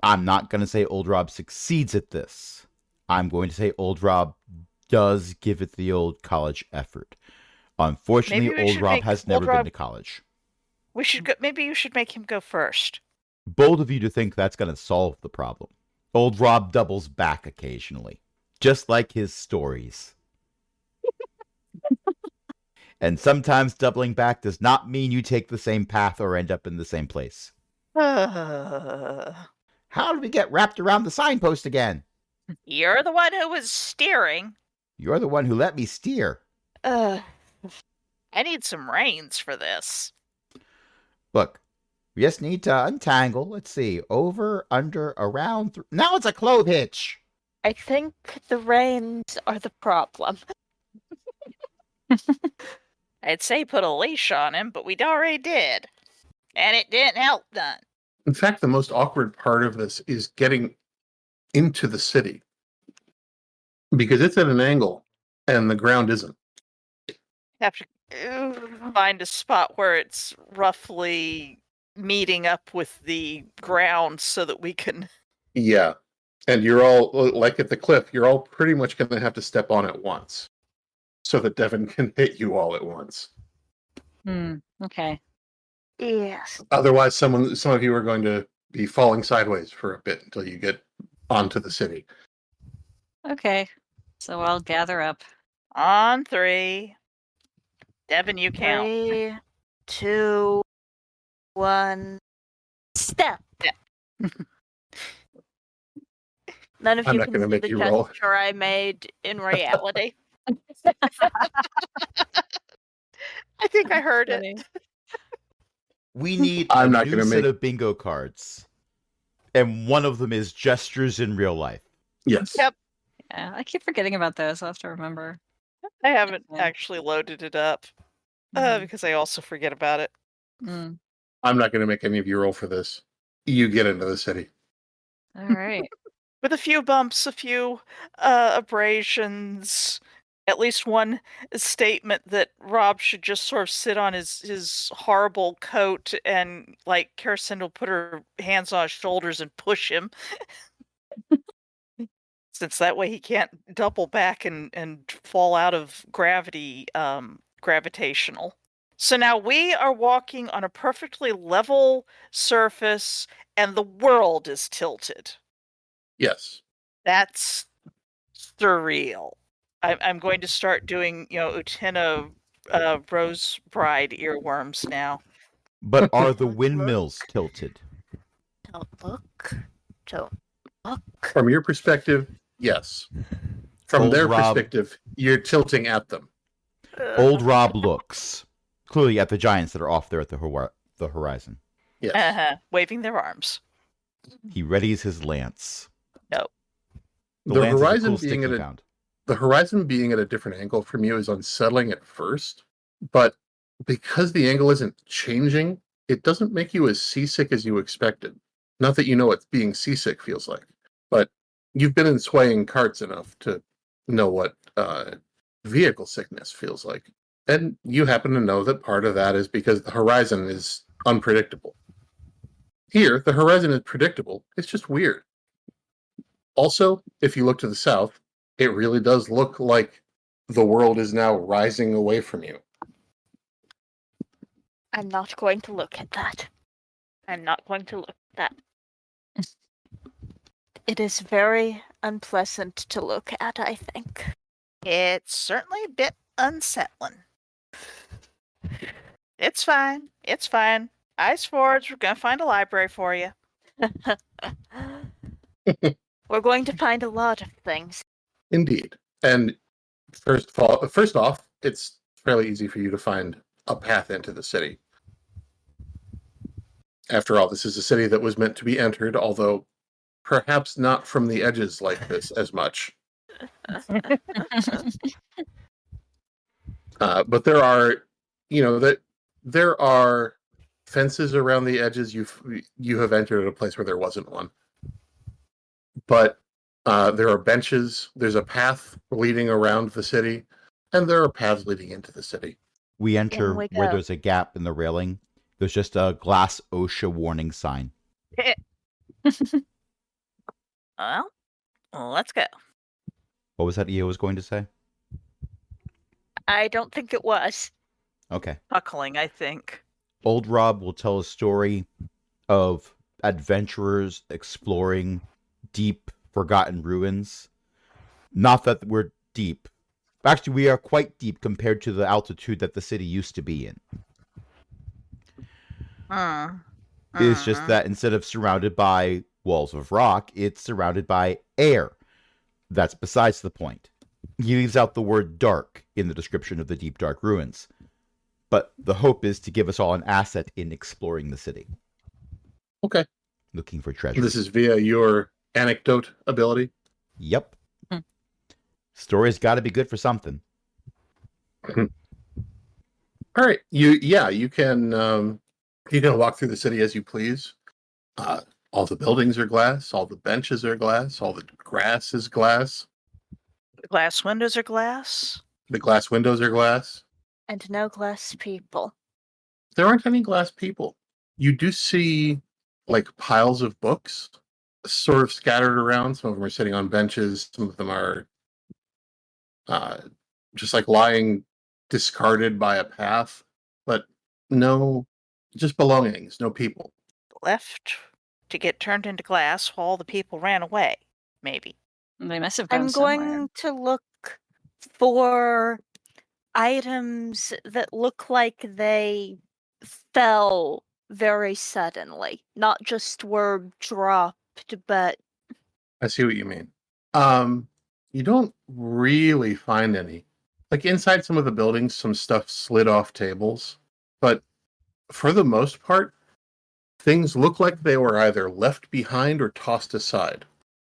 I'm not going to say Old Rob succeeds at this. I'm going to say Old Rob does give it the old college effort. Unfortunately, Maybe we Old should Rob make has Old never been Rob- to college. We should go. Maybe you should make him go first. Bold of you to think that's going to solve the problem. Old Rob doubles back occasionally, just like his stories. And sometimes doubling back does not mean you take the same path or end up in the same place. How did we get wrapped around the signpost again? You're the one who was steering. You're the one who let me steer. Ugh. I need some reins for this. Look, we just need to untangle. Let's see. Over, under, around. Now it's a clove hitch. I think the reins are the problem. I'd say put a leash on him, but we already did. And it didn't help none. In fact, the most awkward part of this is getting into the city. Because it's at an angle and the ground isn't. Have to find a spot where it's roughly meeting up with the ground so that we can... Yeah. And you're all, like at the cliff, you're all pretty much going to have to step on it once. So that Devin can hit you all at once. Okay. Yes. Otherwise, some of you are going to be falling sideways for a bit until you get onto the city. Okay. So I'll gather up. On 3. Devin, you count. 3, 2, 1. Step. None of I'm you not can gonna see make the you roll. gesture I made in reality. I think I heard it. Funny. We need I'm a not new gonna set make- of bingo cards. And one of them is gestures in real life. Yes. Yep. Yeah, I keep forgetting about those. I'll have to remember. I haven't Yeah. actually loaded it up Mhm. because I also forget about it. Mm. I'm not going to make any of you roll for this. You get into the city. All right. With a few bumps, a few abrasions, at least one statement that Rob should just sort of sit on his horrible coat and, like, Kirsten will put her hands on his shoulders and push him. Since that way he can't double back and fall out of gravity, gravitational. So now we are walking on a perfectly level surface and the world is tilted. Yes. That's surreal. I'm going to start doing, Utina Rose Bride earworms now. But are the windmills tilted? Don't look. Don't look. From your perspective, yes. From Old their Rob- perspective, you're tilting at them. Old Rob looks clearly at the giants that are off there at the horizon. Yes. Waving their arms. He readies his lance. No. The lance is a horizon cool stick being he at a found. The horizon being at a different angle from you is unsettling at first, but because the angle isn't changing, it doesn't make you as seasick as you expected. Not that you know what being seasick feels like, but you've been in swaying carts enough to know what vehicle sickness feels like. And you happen to know that part of that is because the horizon is unpredictable. Here, the horizon is predictable, it's just weird. Also, if you look to the south, it really does look like the world is now rising away from you. I'm not going to look at that. I'm not going to look at that. It is very unpleasant to look at, I think. It's certainly a bit unsettling. It's fine. It's fine. Ice Forge, we're gonna find a library for you. We're going to find a lot of things. Indeed. And first off, it's fairly easy for you to find a path into the city. After all, this is a city that was meant to be entered, although perhaps not from the edges like this as much. But there are, there are fences around the edges. You have entered a place where there wasn't one. But there are benches. There's a path leading around the city, and there are paths leading into the city. We enter we where go. there's a gap in the railing. There's just a glass OSHA warning sign. Well, let's go. What was that EO was going to say? I don't think it was. Okay. Huckling, I think. Old Rob will tell a story of adventurers exploring deep, forgotten ruins. Not that we're deep. Actually, we are quite deep compared to the altitude that the city used to be in. It's just that instead of surrounded by walls of rock, it's surrounded by air. That's besides the point. He leaves out the word dark in the description of the deep, dark ruins. But the hope is to give us all an asset in exploring the city. Okay. Looking for treasure. This is via your anecdote ability. Yep. Story's got to be good for something. All right, you can walk through the city as you please. All the buildings are glass, all the benches are glass, all the grass is glass, The glass windows are glass. the glass windows are glass. And no glass people. There aren't any glass people. You do see like piles of books sort of scattered around. Some of them are sitting on benches, some of them are just like lying discarded by a path, but no, just belongings, no people. Left to get turned into glass while all the people ran away. Maybe. They must have gone I'm somewhere. going to look for items that look like they fell very suddenly, not just were dropped, but I see what you mean. You don't really find any. Like inside some of the buildings, some stuff slid off tables, but for the most part, things look like they were either left behind or tossed aside.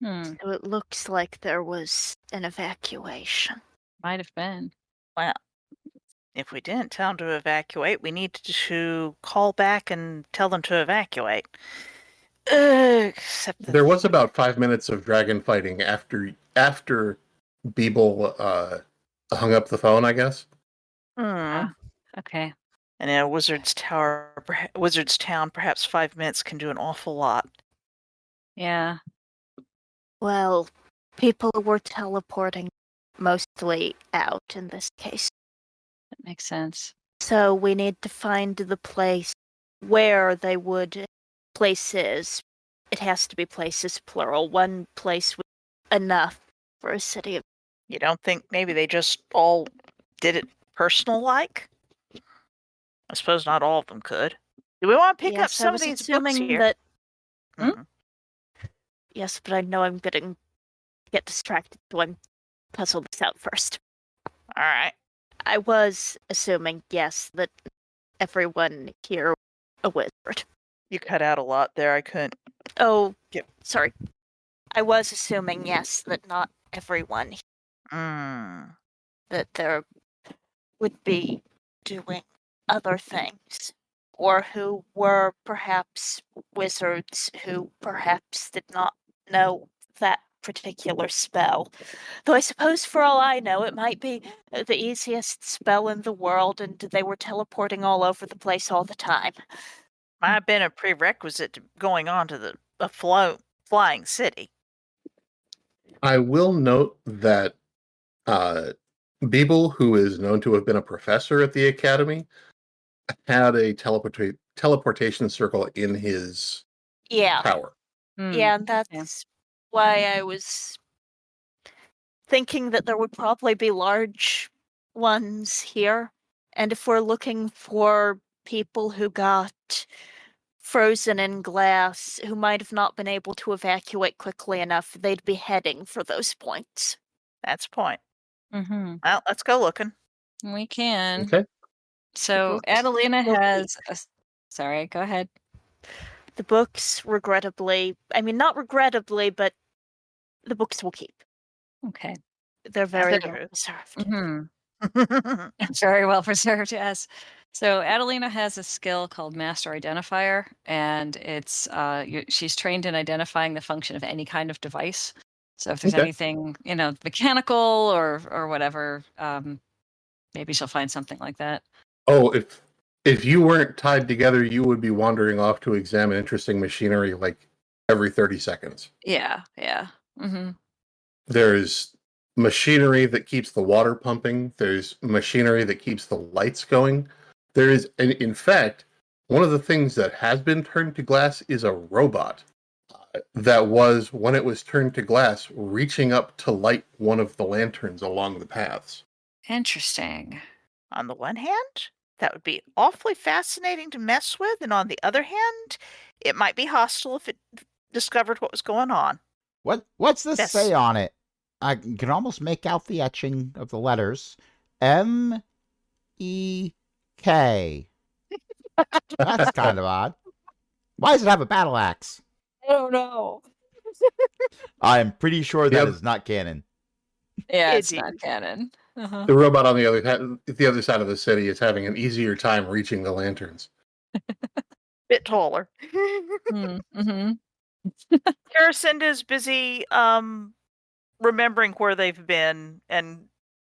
so it looks like there was an evacuation. Might have been. Well, if we didn't tell them to evacuate, we need to call back and tell them to evacuate. Except that There was about 5 minutes of dragon fighting after Beeble hung up the phone, I guess. Okay. And in a wizard's town, perhaps 5 minutes can do an awful lot. Yeah. Well, people were teleporting mostly out in this case. That makes sense. So we need to find the place where they would places. It has to be places plural. One place would be enough for a city of. You don't think maybe they just all did it personal-like? I suppose not all of them could. Do we want to pick up Yes, I some was of these books assuming here? that. Mhm. Yes, but I know I'm gonna get distracted, so I'm puzzle this out first. All right. I was assuming, yes, that everyone here was a wizard. You cut out a lot there. I couldn't. Oh, Yep. sorry. I was assuming, yes, that not everyone, Mm. that there would be doing other things, or who were perhaps wizards who perhaps did not know that particular spell. Though I suppose for all I know, it might be the easiest spell in the world, and they were teleporting all over the place all the time. Might have been a prerequisite to going on to a flying city. I will note that Beeble, who is known to have been a professor at the academy, had a teleportation circle in his Yeah, tower. yeah, and that's why I was thinking that there would probably be large ones here. And if we're looking for people who got frozen in glass, who might have not been able to evacuate quickly enough, they'd be heading for those points. That's the point. Mm-hmm. Well, let's go looking. We can. Okay. So books Adelina will has. Sorry, go ahead. The books, regrettably, I mean, not regrettably, but the books will keep. Okay. They're very true. well preserved. Mm-hmm. Very well preserved, yes. So Adelina has a skill called Master Identifier, and it's she's trained in identifying the function of any kind of device. So if there's Okay. anything, mechanical or whatever, maybe she'll find something like that. Oh, if you weren't tied together, you would be wandering off to examine interesting machinery like every 30 seconds. Yeah. Mm-hmm. There's machinery that keeps the water pumping. There's machinery that keeps the lights going. There is, and in fact, one of the things that has been turned to glass is a robot that was, when it was turned to glass, reaching up to light one of the lanterns along the paths. Interesting. On the one hand, that would be awfully fascinating to mess with, and on the other hand, it might be hostile if it discovered what was going on. What's this Yes. say on it? I can almost make out the etching of the letters. MEK. That's kind of odd. Why does it have a battle axe? I don't know. I am pretty sure that Yep. is not canon. Yeah, it's Indeed. not canon. Uh-huh. The robot on the other side of the city is having an easier time reaching the lanterns. Bit taller. Mm-hmm. Karacinda's busy remembering where they've been and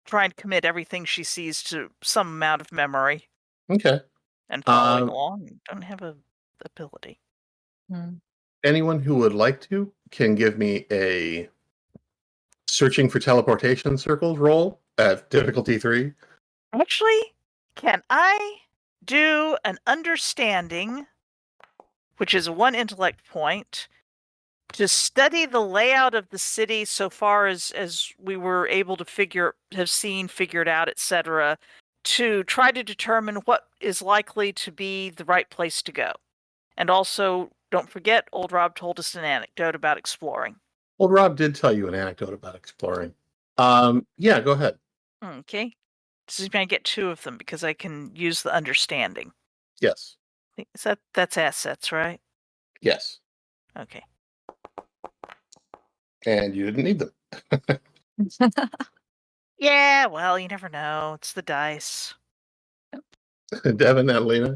trying to commit everything she sees to some amount of memory Okay. and following along. Don't have a ability. Mm. Anyone who would like to can give me a searching for teleportation circles roll at difficulty 3. Actually, can I do an understanding, which is 1 intellect point, to study the layout of the city so far as we were able to figured out, etc., to try to determine what is likely to be the right place to go. And also, don't forget, old Rob told us an anecdote about exploring. Old Rob did tell you an anecdote about exploring. Yeah, go ahead. Okay. So I get 2 of them because I can use the understanding. Yes. That's assets, right? Yes. Okay. And you didn't need them. Yeah, well, you never know. It's the dice. Devin, Adelina.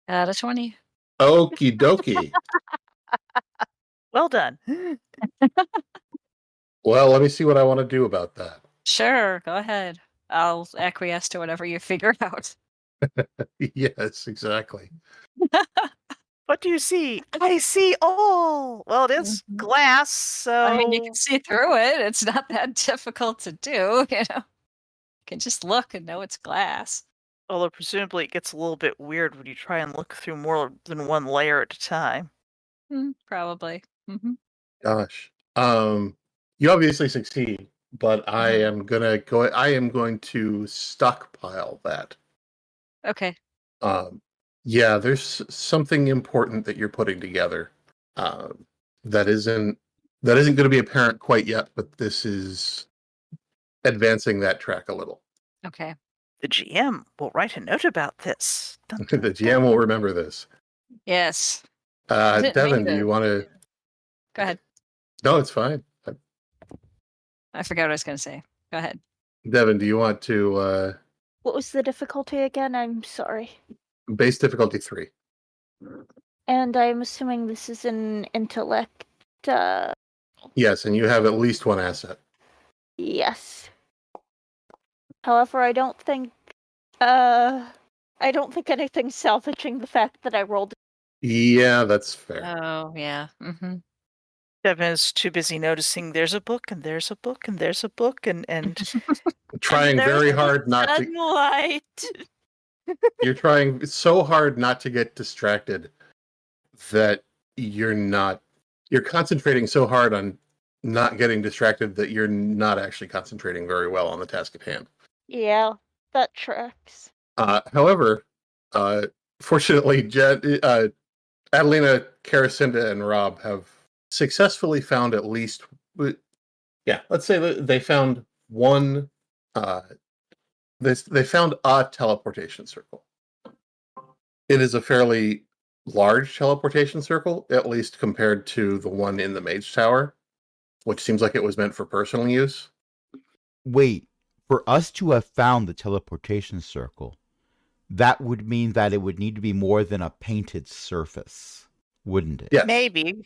Out of 20. Okie dokie. Well done. Well, let me see what I want to do about that. Sure, go ahead. I'll acquiesce to whatever you figure out. Yes, exactly. What do you see? I see all. Well, it is Mhm. glass, so I mean, you can see through it. It's not that difficult to do, you know. You can just look and know it's glass. although presumably it gets a little bit weird when you try and look through more than one layer at a time. Probably. Mm-hmm. Gosh. You obviously succeed, but I am going to stockpile that. Okay. Yeah, there's something important that you're putting together. That isn't going to be apparent quite yet, but this is advancing that track a little. Okay. The GM will write a note about this. Dun, dun, The GM will remember this. Yes. I didn't mean Devin, do to- you want to? Go ahead. No, it's fine. I forgot what I was going to say. Go ahead. Devin, do you want to What was the difficulty again? I'm sorry. base difficulty 3? And I'm assuming this is an intellect. Yes, and you have at least 1 asset. Yes. However, I don't think anything's salvaging the fact that I rolled. Yeah, that's fair. Oh, yeah. Mm-hmm. Devin is too busy noticing there's a book and there's a book and there's a book and Trying and very there's hard not to. sunlight. You're trying so hard not to get distracted that you're concentrating so hard on not getting distracted that you're not actually concentrating very well on the task at hand. Yeah, that tracks. However, fortunately, Adelina, Karacinda, and Rob have successfully found at least, let's say that they found one. They found a teleportation circle. It is a fairly large teleportation circle, at least compared to the one in the Mage Tower, which seems like it was meant for personal use. Wait, for us to have found the teleportation circle, that would mean that it would need to be more than a painted surface, wouldn't it? Yes. maybe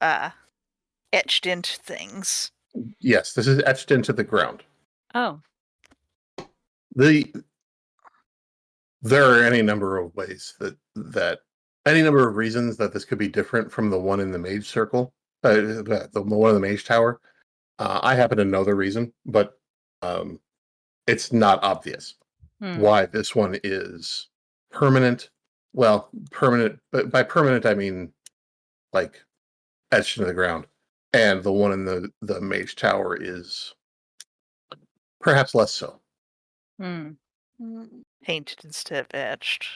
etched into things. Yes, this is etched into the ground. Oh. There are any number of ways that any number of reasons that this could be different from the one in the Mage Circle, the one in the Mage Tower. I happen to know the reason, but it's not obvious why this one is permanent. Well, permanent, but by permanent I mean like etched into the ground, and the one in the Mage Tower is perhaps less so. Painted instead of etched.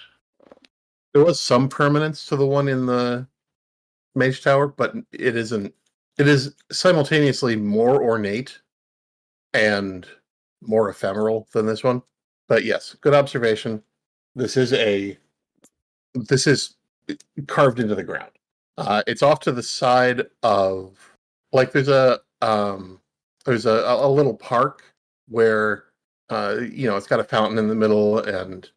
There was some permanence to the one in the Mage Tower, but it isn't. It is simultaneously more ornate and more ephemeral than this one. But yes, good observation. This is carved into the ground. It's off to the side of, like, there's a little park where it's got a fountain in the middle and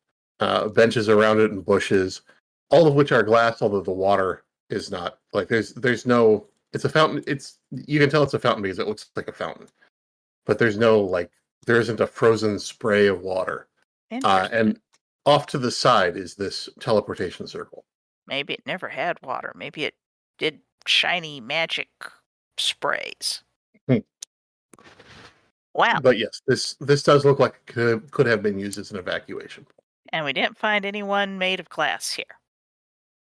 benches around it and bushes, all of which are glass, although the water is not. Like there's no. It's a fountain. You can tell it's a fountain because it looks like a fountain, but there isn't a frozen spray of water. Interesting. And off to the side is this teleportation circle. Maybe it never had water. Maybe it did shiny magic sprays. Wow. But yes, this does look like it could have been used as an evacuation point. And we didn't find anyone made of glass here.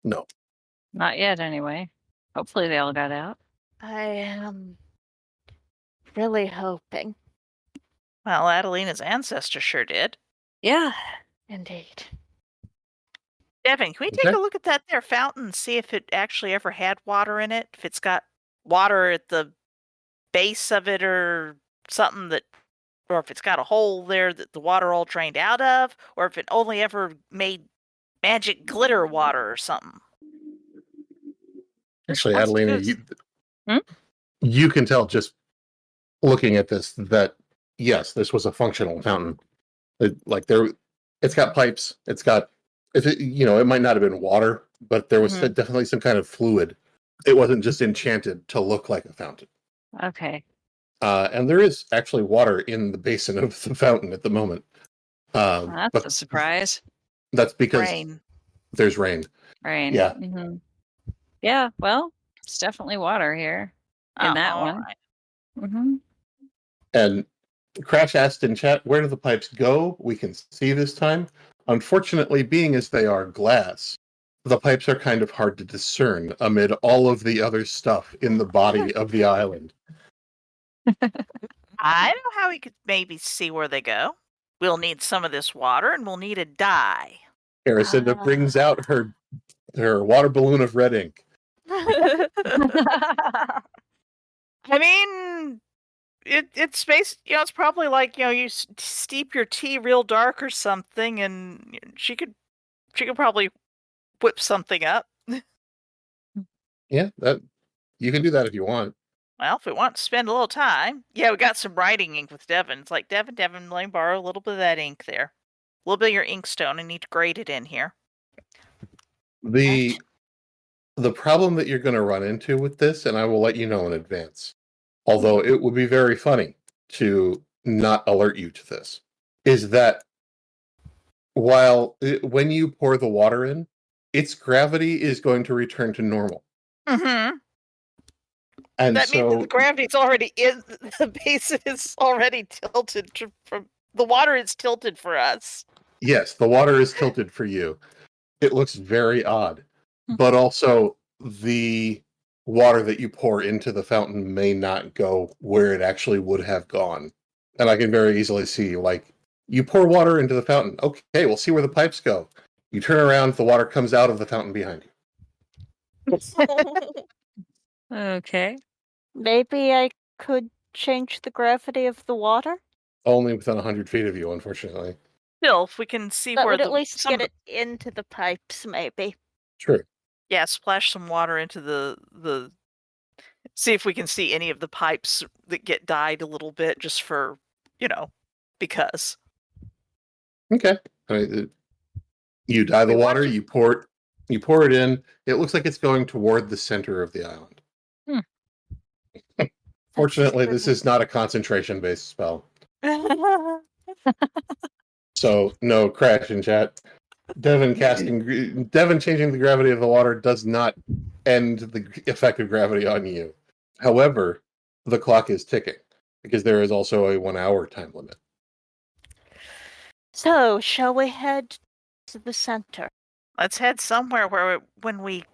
No. Not yet, anyway. Hopefully they all got out. I am really hoping. Well, Adelina's ancestor sure did. Yeah. Indeed. Devin, can we take a look at that there fountain and see if it actually ever had water in it? If it's got water at the base of it or something or if it's got a hole there that the water all drained out of, or if it only ever made magic glitter water or something. Actually, Adelina, Hmm? you can tell just looking at this that yes, this was a functional fountain. It's got pipes. It might not have been water, but there was definitely some kind of fluid. It wasn't just enchanted to look like a fountain. Okay. And there is actually water in the basin of the fountain at the moment. That's a surprise. That's because there's rain. Rain. Yeah. Mm-hmm. Yeah, well, it's definitely water here in that one. Right. Mm-hmm. And Crash asked in chat, where do the pipes go? We can see this time. Unfortunately, being as they are glass, the pipes are kind of hard to discern amid all of the other stuff in the body of the island. I know how we could maybe see where they go. We'll need some of this water and we'll need a dye. Aracinda brings out her water balloon of red ink. I mean, it's based. It's probably like you steep your tea real dark or something, and she could probably whip something up. Yeah, that you can do that if you want. Well, if we want to spend a little time, we got some writing ink with Devin. It's like Devin, let me borrow a little bit of that ink there, a little bit of your ink stone. I need to grade it in here. The problem that you're going to run into with this, and I will let you know in advance, although it would be very funny to not alert you to this, is that when you pour the water in, its gravity is going to return to normal. Mm-hmm. And that means that the gravity's already in the basin is already tilted from the water is tilted for us. Yes, the water is tilted for you. It looks very odd. But also, the water that you pour into the fountain may not go where it actually would have gone. And I can very easily see, you pour water into the fountain. Okay, we'll see where the pipes go. You turn around, the water comes out of the fountain behind you. Okay. Maybe I could change the gravity of the water? Only within 100 feet of you, unfortunately. Still, if we can see That where would at least get it into the pipes, maybe. True. Yeah, splash some water into the. See if we can see any of the pipes that get dyed a little bit, just for because. Okay. You dye the water. You pour it in. It looks like it's going toward the center of the island. Fortunately, this is not a concentration-based spell. So, no crash in chat. Devin changing the gravity of the water does not end the effect of gravity on you. However, the clock is ticking because there is also a 1 hour time limit. So, shall we head to the center? Let's head somewhere where when we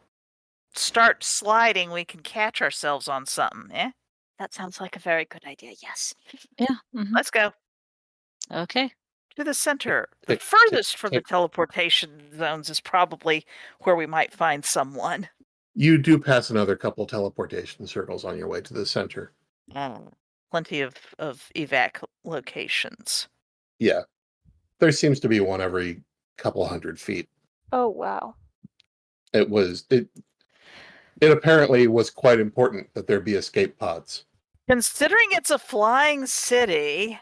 start sliding, we can catch ourselves on something, eh? That sounds like a very good idea, yes. Yeah. Mm-hmm. Let's go. Okay. To the center. The furthest from the teleportation zones is probably where we might find someone. You do pass another couple teleportation circles on your way to the center. Plenty of evac locations. Yeah. There seems to be one every couple 100 feet. Oh, wow. It apparently was quite important that there be escape pods. Considering it's a flying city,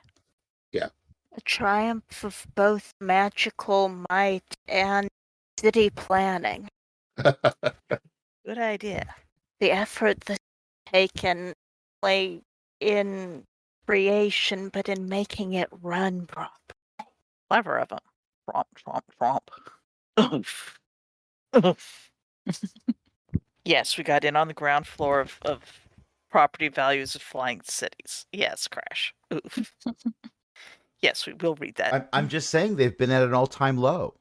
A triumph of both magical might and city planning. Good idea. The effort that's taken like in creation, but in making it run properly. Clever of them. Tromp, tromp, tromp. Oof. Oof. Yes, we got in on the ground floor of property values of flying cities. Yes, Crash. Oof. Yes, we will read that. I'm just saying they've been at an all-time low.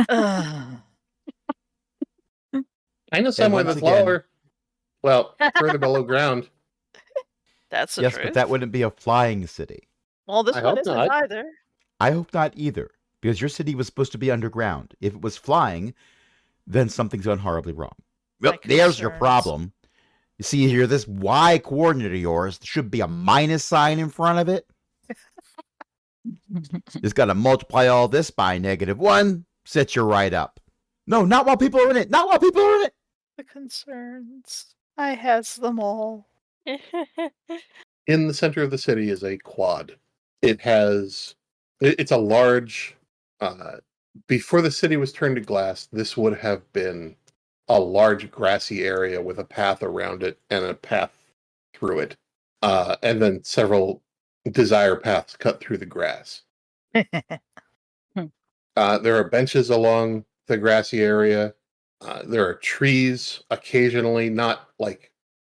Ugh. I know somewhere once that's again- lower. Well, further below ground. That's the Yes, truth. but that wouldn't be a flying city. Well, this I one hope isn't not. either. I hope not either, because your city was supposed to be underground. If it was flying, then something's gone horribly wrong. Well, My there's your concerns. problem. You see here, this Y coordinate of yours should be a minus sign in front of it. Just got to multiply all this by -1, set you right up. No, not while people are in it. Not while people are in it. The concerns. I has them all. In the center of the city is a quad. It's a large, before the city was turned to glass, this would have been a large grassy area with a path around it and a path through it. And then several desire paths cut through the grass. There are benches along the grassy area. There are trees occasionally, not like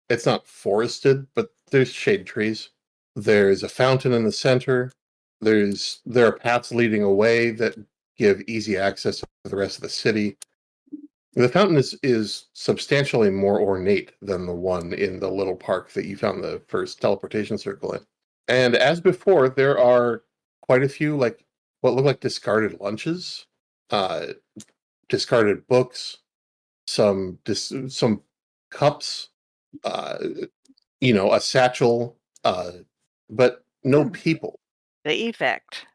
it's not forested, but there's shade trees. There's a fountain in the center. There are paths leading away that give easy access to the rest of the city. The fountain is substantially more ornate than the one in the little park that you found the first teleportation circle in. And as before, there are quite a few like what look like discarded lunches, discarded books, some cups, a satchel, but no people. The effect.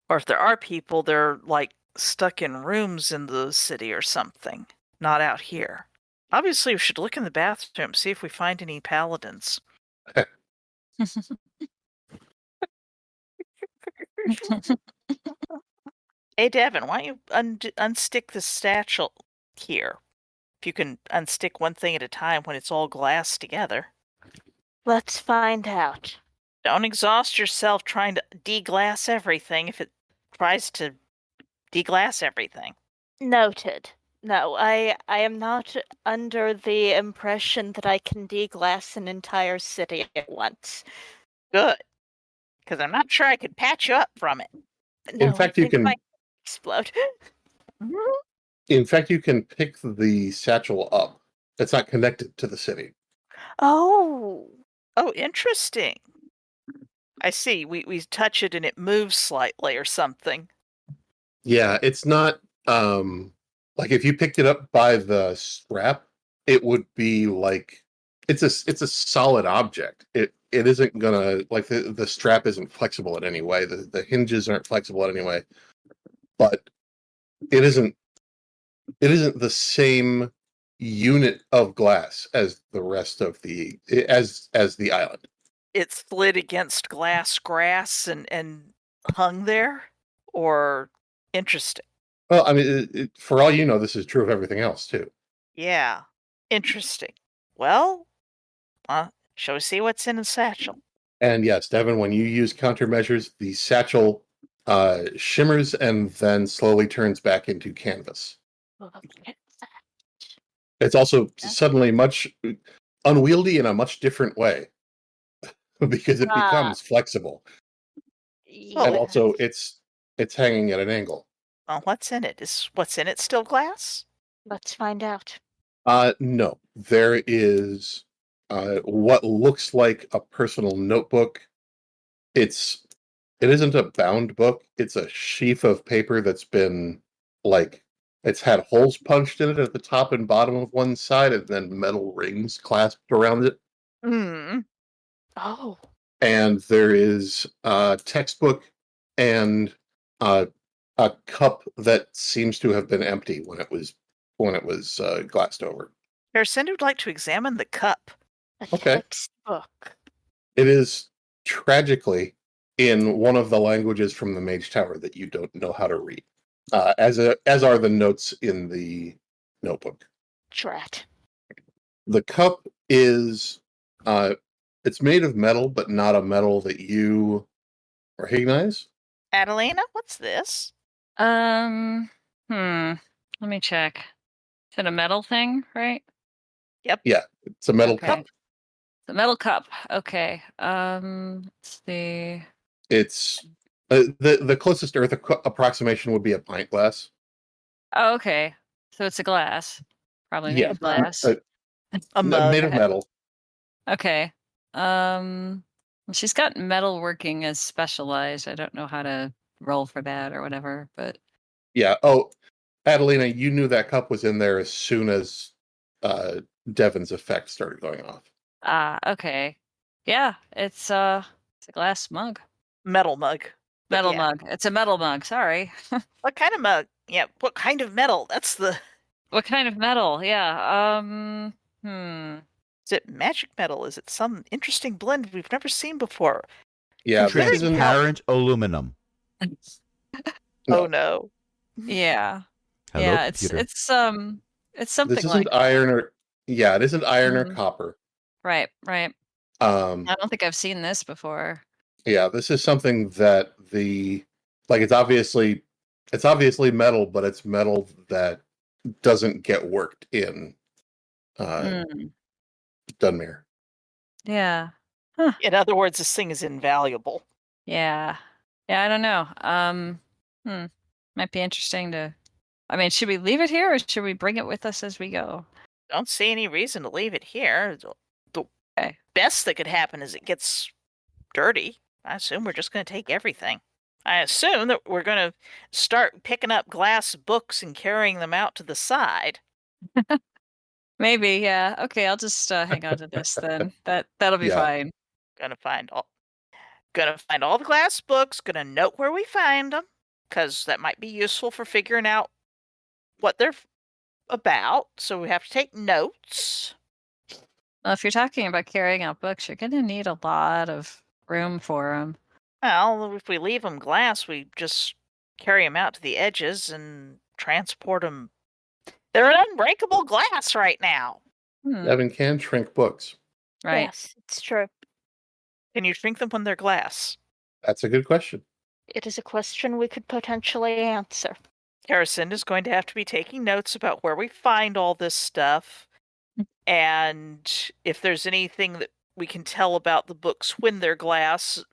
Or if there are people, they're like stuck in rooms in the city or something, not out here. Obviously, we should look in the bathroom, see if we find any paladins. Hey, Devin, why don't you unstick the satchel here? If you can unstick one thing at a time when it's all glass together. Let's find out. Don't exhaust yourself trying to deglass everything if it tries to deglass everything. Noted. No, I am not under the impression that I can deglass an entire city at once. Good. Because I'm not sure I could patch you up from it. No, In fact, I you think can- might explode. In fact, you can pick the satchel up. It's not connected to the city. Oh. Oh, interesting. I see. We touch it and it moves slightly or something. Yeah, it's not like if you picked it up by the strap, it would be like it's a solid object. It isn't gonna like the strap isn't flexible in any way. The hinges aren't flexible in any way. But it isn't the same unit of glass as the rest of the as the island. It slid against glass grass and hung there? Or interesting. Well, I mean, for all you know, this is true of everything else too. Yeah. Interesting. Well, shall we see what's in the satchel? And yes, Devin, when you use countermeasures, the satchel shimmers and then slowly turns back into canvas. Look at that. It's also Yeah. suddenly much unwieldy in a much different way because it becomes flexible, and Yeah. also it's hanging at an angle. Well, what's in it? Is what's in it still glass? Let's find out. No, there is what looks like a personal notebook. It isn't a bound book. It's a sheaf of paper that's been like it's had holes punched in it at the top and bottom of one side, and then metal rings clasped around it. Hmm. Oh. And there is a textbook and a cup that seems to have been empty when it was glassed over. Harrison would like to examine the cup. A Okay. textbook. It is tragically in one of the languages from the Mage Tower that you don't know how to read, as are the notes in the notebook. Drat. The cup is it's made of metal, but not a metal that you recognize. Adelina, what's this? Let me check. Is it a metal thing, right? Yep. Yeah, it's a metal Okay. cup. The metal cup. Okay. Let's see. It's the closest Earth approximation would be a pint glass. Oh, okay. So it's a glass. Probably made Yeah, of glass. A mug. made of metal. Okay. Well, she's got metalworking as specialized. I don't know how to roll for that or whatever, but Yeah. Oh, Adelina, you knew that cup was in there as soon as Devon's effect started going off. okay. Yeah, it's a glass mug. Metal mug. But Metal yeah. mug. It's a metal mug, sorry. What kind of mug? Yeah, what kind of metal? That's the... What kind of metal? Yeah. Is it magic metal? Is it some interesting blend we've never seen before? Yeah, this isn't. Transparent aluminum. Oh no. Yeah. Hello, Yeah, computer. it's something This like isn't iron or it isn't iron or Mhm. copper. right. Um, I don't think I've seen this before. yeah, this is something that it's obviously metal, but it's metal that doesn't get worked in Mm, Dunmere. yeah. In other words, this thing is invaluable. Yeah. Yeah, I don't know. Might be interesting to I mean, should we leave it here or should we bring it with us as we go? Don't see any reason to leave it here. The Okay. best that could happen is it gets dirty. I assume we're just going to take everything. I assume that we're going to start picking up glass books and carrying them out to the side. Maybe, yeah. Okay, I'll just hang on to this then. That'll be Yeah. fine. Gonna find all the glass books, gonna note where we find them, because that might be useful for figuring out what they're about, so we have to take notes. Well, if you're talking about carrying out books, you're gonna need a lot of room for them. Well, if we leave them glass, we just carry them out to the edges and transport them. They're an unbreakable glass right now. Devon can shrink books. Right. Yes, it's true. Can you shrink them when they're glass? That's a good question. It is a question we could potentially answer. Harrison is going to have to be taking notes about where we find all this stuff, and if there's anything that we can tell about the books when they're glass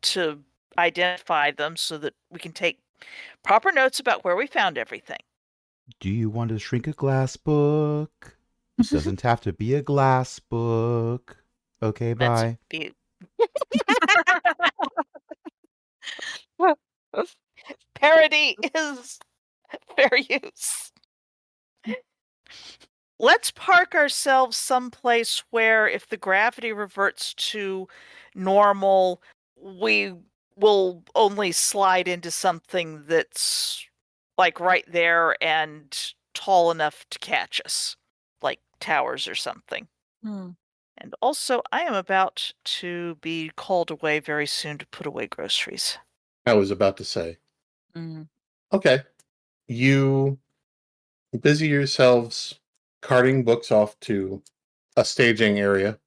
to identify them so that we can take proper notes about where we found everything. Do you want to shrink a glass book? It doesn't have to be a glass book. Okay, bye. Parody is fair use. Let's park ourselves someplace where if the gravity reverts to normal, we will only slide into something that's like right there and tall enough to catch us, like towers or something. And also, I am about to be called away very soon to put away groceries. I was about to say. Mm. Okay. You busy yourselves carting books off to a staging area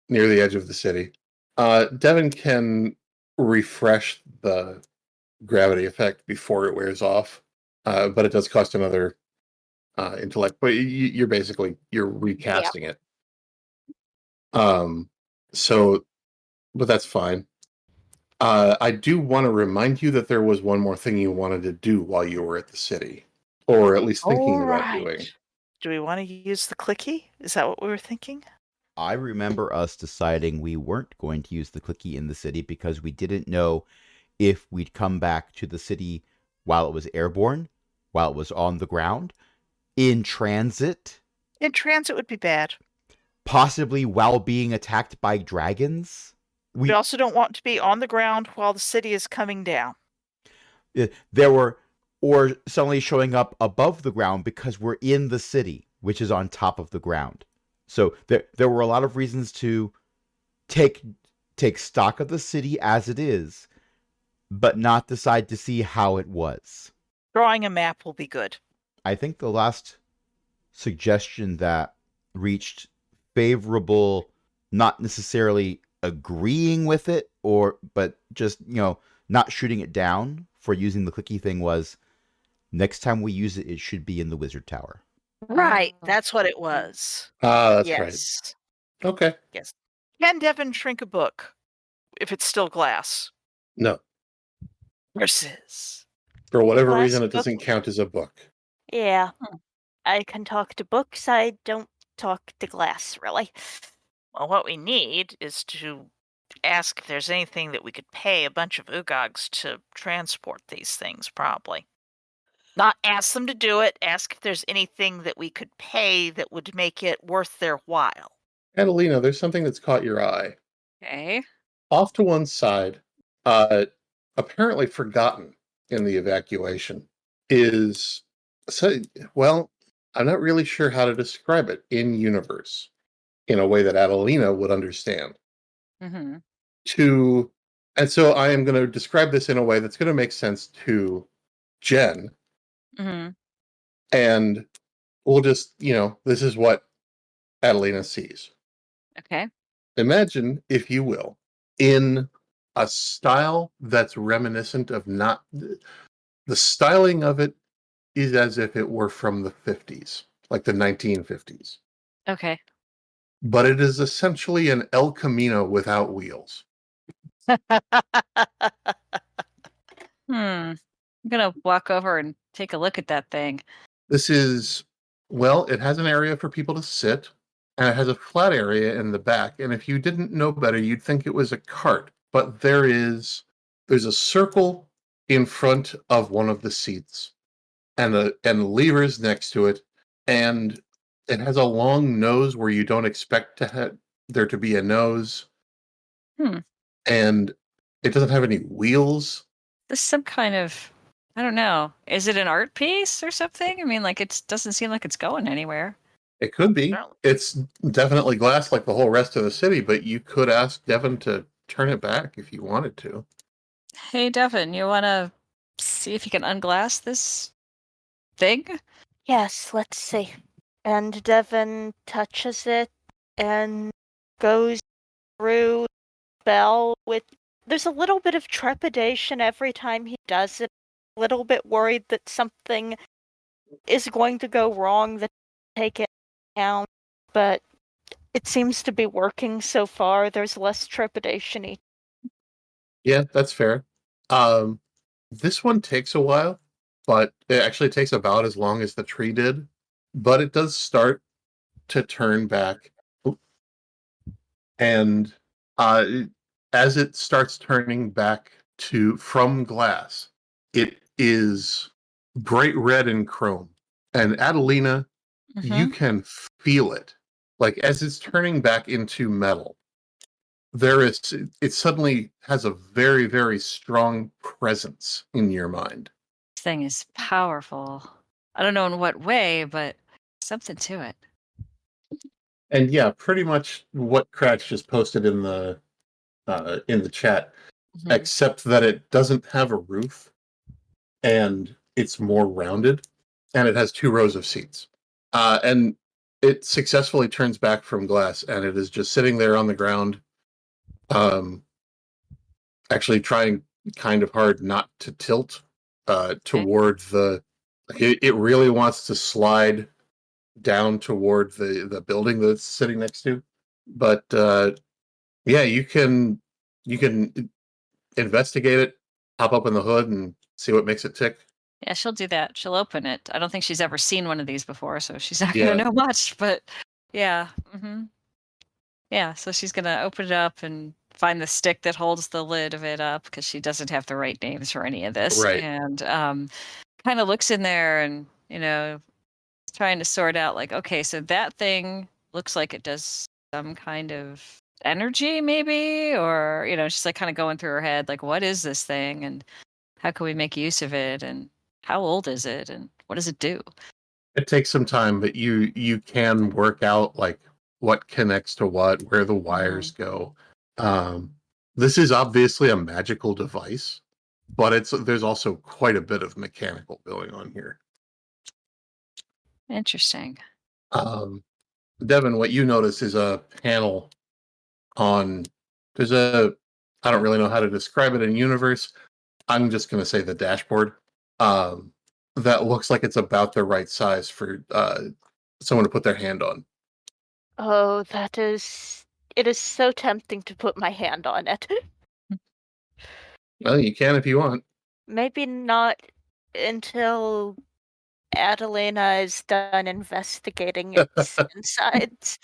near the edge of the city. Devon can refresh the gravity effect before it wears off, but it does cost another intellect. But you're basically recasting it. So, but that's fine. I do want to remind you that there was one more thing you wanted to do while you were at the city, or at least thinking about doing. Do we want to use the clicky? Is that what we were thinking? I remember us deciding we weren't going to use the clicky in the city because we didn't know if we'd come back to the city while it was airborne, while it was on the ground, in transit. In transit would be bad. Possibly while being attacked by dragons. We also don't want to be on the ground while the city is coming down. Or suddenly showing up above the ground because we're in the city, which is on top of the ground. So there were a lot of reasons to take stock of the city as it is, but not decide to see how it was. Drawing a map will be good. I think the last suggestion that reached favorable, not necessarily agreeing with it, but just, not shooting it down for using the clicky thing was, next time we use it, it should be in the wizard tower. Right, Oh. that's what it was. That's right. Yes. Okay. Yes. Can Devin shrink a book if it's still glass? No. Versus. For whatever Glass reason, it book? doesn't count as a book. Yeah. Hmm. I can talk to books. I don't talk to glass, really. Well, what we need is to ask if there's anything that we could pay a bunch of Ugogs to transport these things, probably. Not ask them to do it, ask if there's anything that we could pay that would make it worth their while. Adelina, there's something that's caught your eye. Okay. Off to one side, apparently forgotten in the evacuation, is well, I'm not really sure how to describe it in universe in a way that Adelina would understand. Mm-hmm. And so I am going to describe this in a way that's going to make sense to Jen, Mm-hmm. and we'll just, this is what Adelina sees. Okay. Imagine, if you will, in a style that's reminiscent of not the styling of it is as if it were from the 50s, like the 1950s. Okay. But it is essentially an El Camino without wheels. I'm gonna walk over and take a look at that thing. This is, it has an area for people to sit, and it has a flat area in the back. And if you didn't know better, you'd think it was a cart. But there's a circle in front of one of the seats, and levers next to it, and it has a long nose where you don't expect there to be a nose. And it doesn't have any wheels. This is some kind of, I don't know. Is it an art piece or something? I mean, like, it doesn't seem like it's going anywhere. It could be. Apparently. It's definitely glass like the whole rest of the city, but you could ask Devin to turn it back if you wanted to. Hey, Devin, you want to see if you can unglass this thing? Yes, let's see. And Devin touches it and goes through the spell with. There's a little bit of trepidation every time he does it. A little bit worried that something is going to go wrong that take it down. But it seems to be working so far. There's less trepidation each. Yeah, that's fair. This one takes a while, but it actually takes about as long as the tree did. But it does start to turn back. And as it starts turning back from glass, it is bright red and chrome. And Adelina, you can feel it. Like as it's turning back into metal, it suddenly has a very, very strong presence in your mind. This thing is powerful. I don't know in what way, but something to it. And yeah, pretty much what Cratch just posted in the chat, except that it doesn't have a roof, and it's more rounded, and it has 2 rows of seats. And it successfully turns back from glass, and it is just sitting there on the ground, actually trying kind of hard not to tilt toward it really wants to slide down toward the building that it's sitting next to. But yeah, you can investigate it, hop up in the hood and see what makes it tick. Yeah, she'll do that. She'll open it. I don't think she's ever seen one of these before, so she's not Yeah. gonna know much. But yeah, yeah. So she's gonna open it up and find the stick that holds the lid of it up because she doesn't have the right names for any of this, Right. and kind of looks in there and trying to sort out like, okay, so that thing looks like it does some kind of energy, maybe, or she's like kind of going through her head, like, what is this thing, and how can we make use of it, and how old is it, and what does it do? It takes some time, but you can work out like what connects to what, where the wires go. This is obviously a magical device. but there's also quite a bit of mechanical going on here. Interesting. Devin, what you notice is a panel on. I don't really know how to describe it in universe. I'm just going to say the dashboard. That looks like it's about the right size for someone to put their hand on. Oh, it is so tempting to put my hand on it. Well, you can if you want. Maybe not until Adelina is done investigating its insides.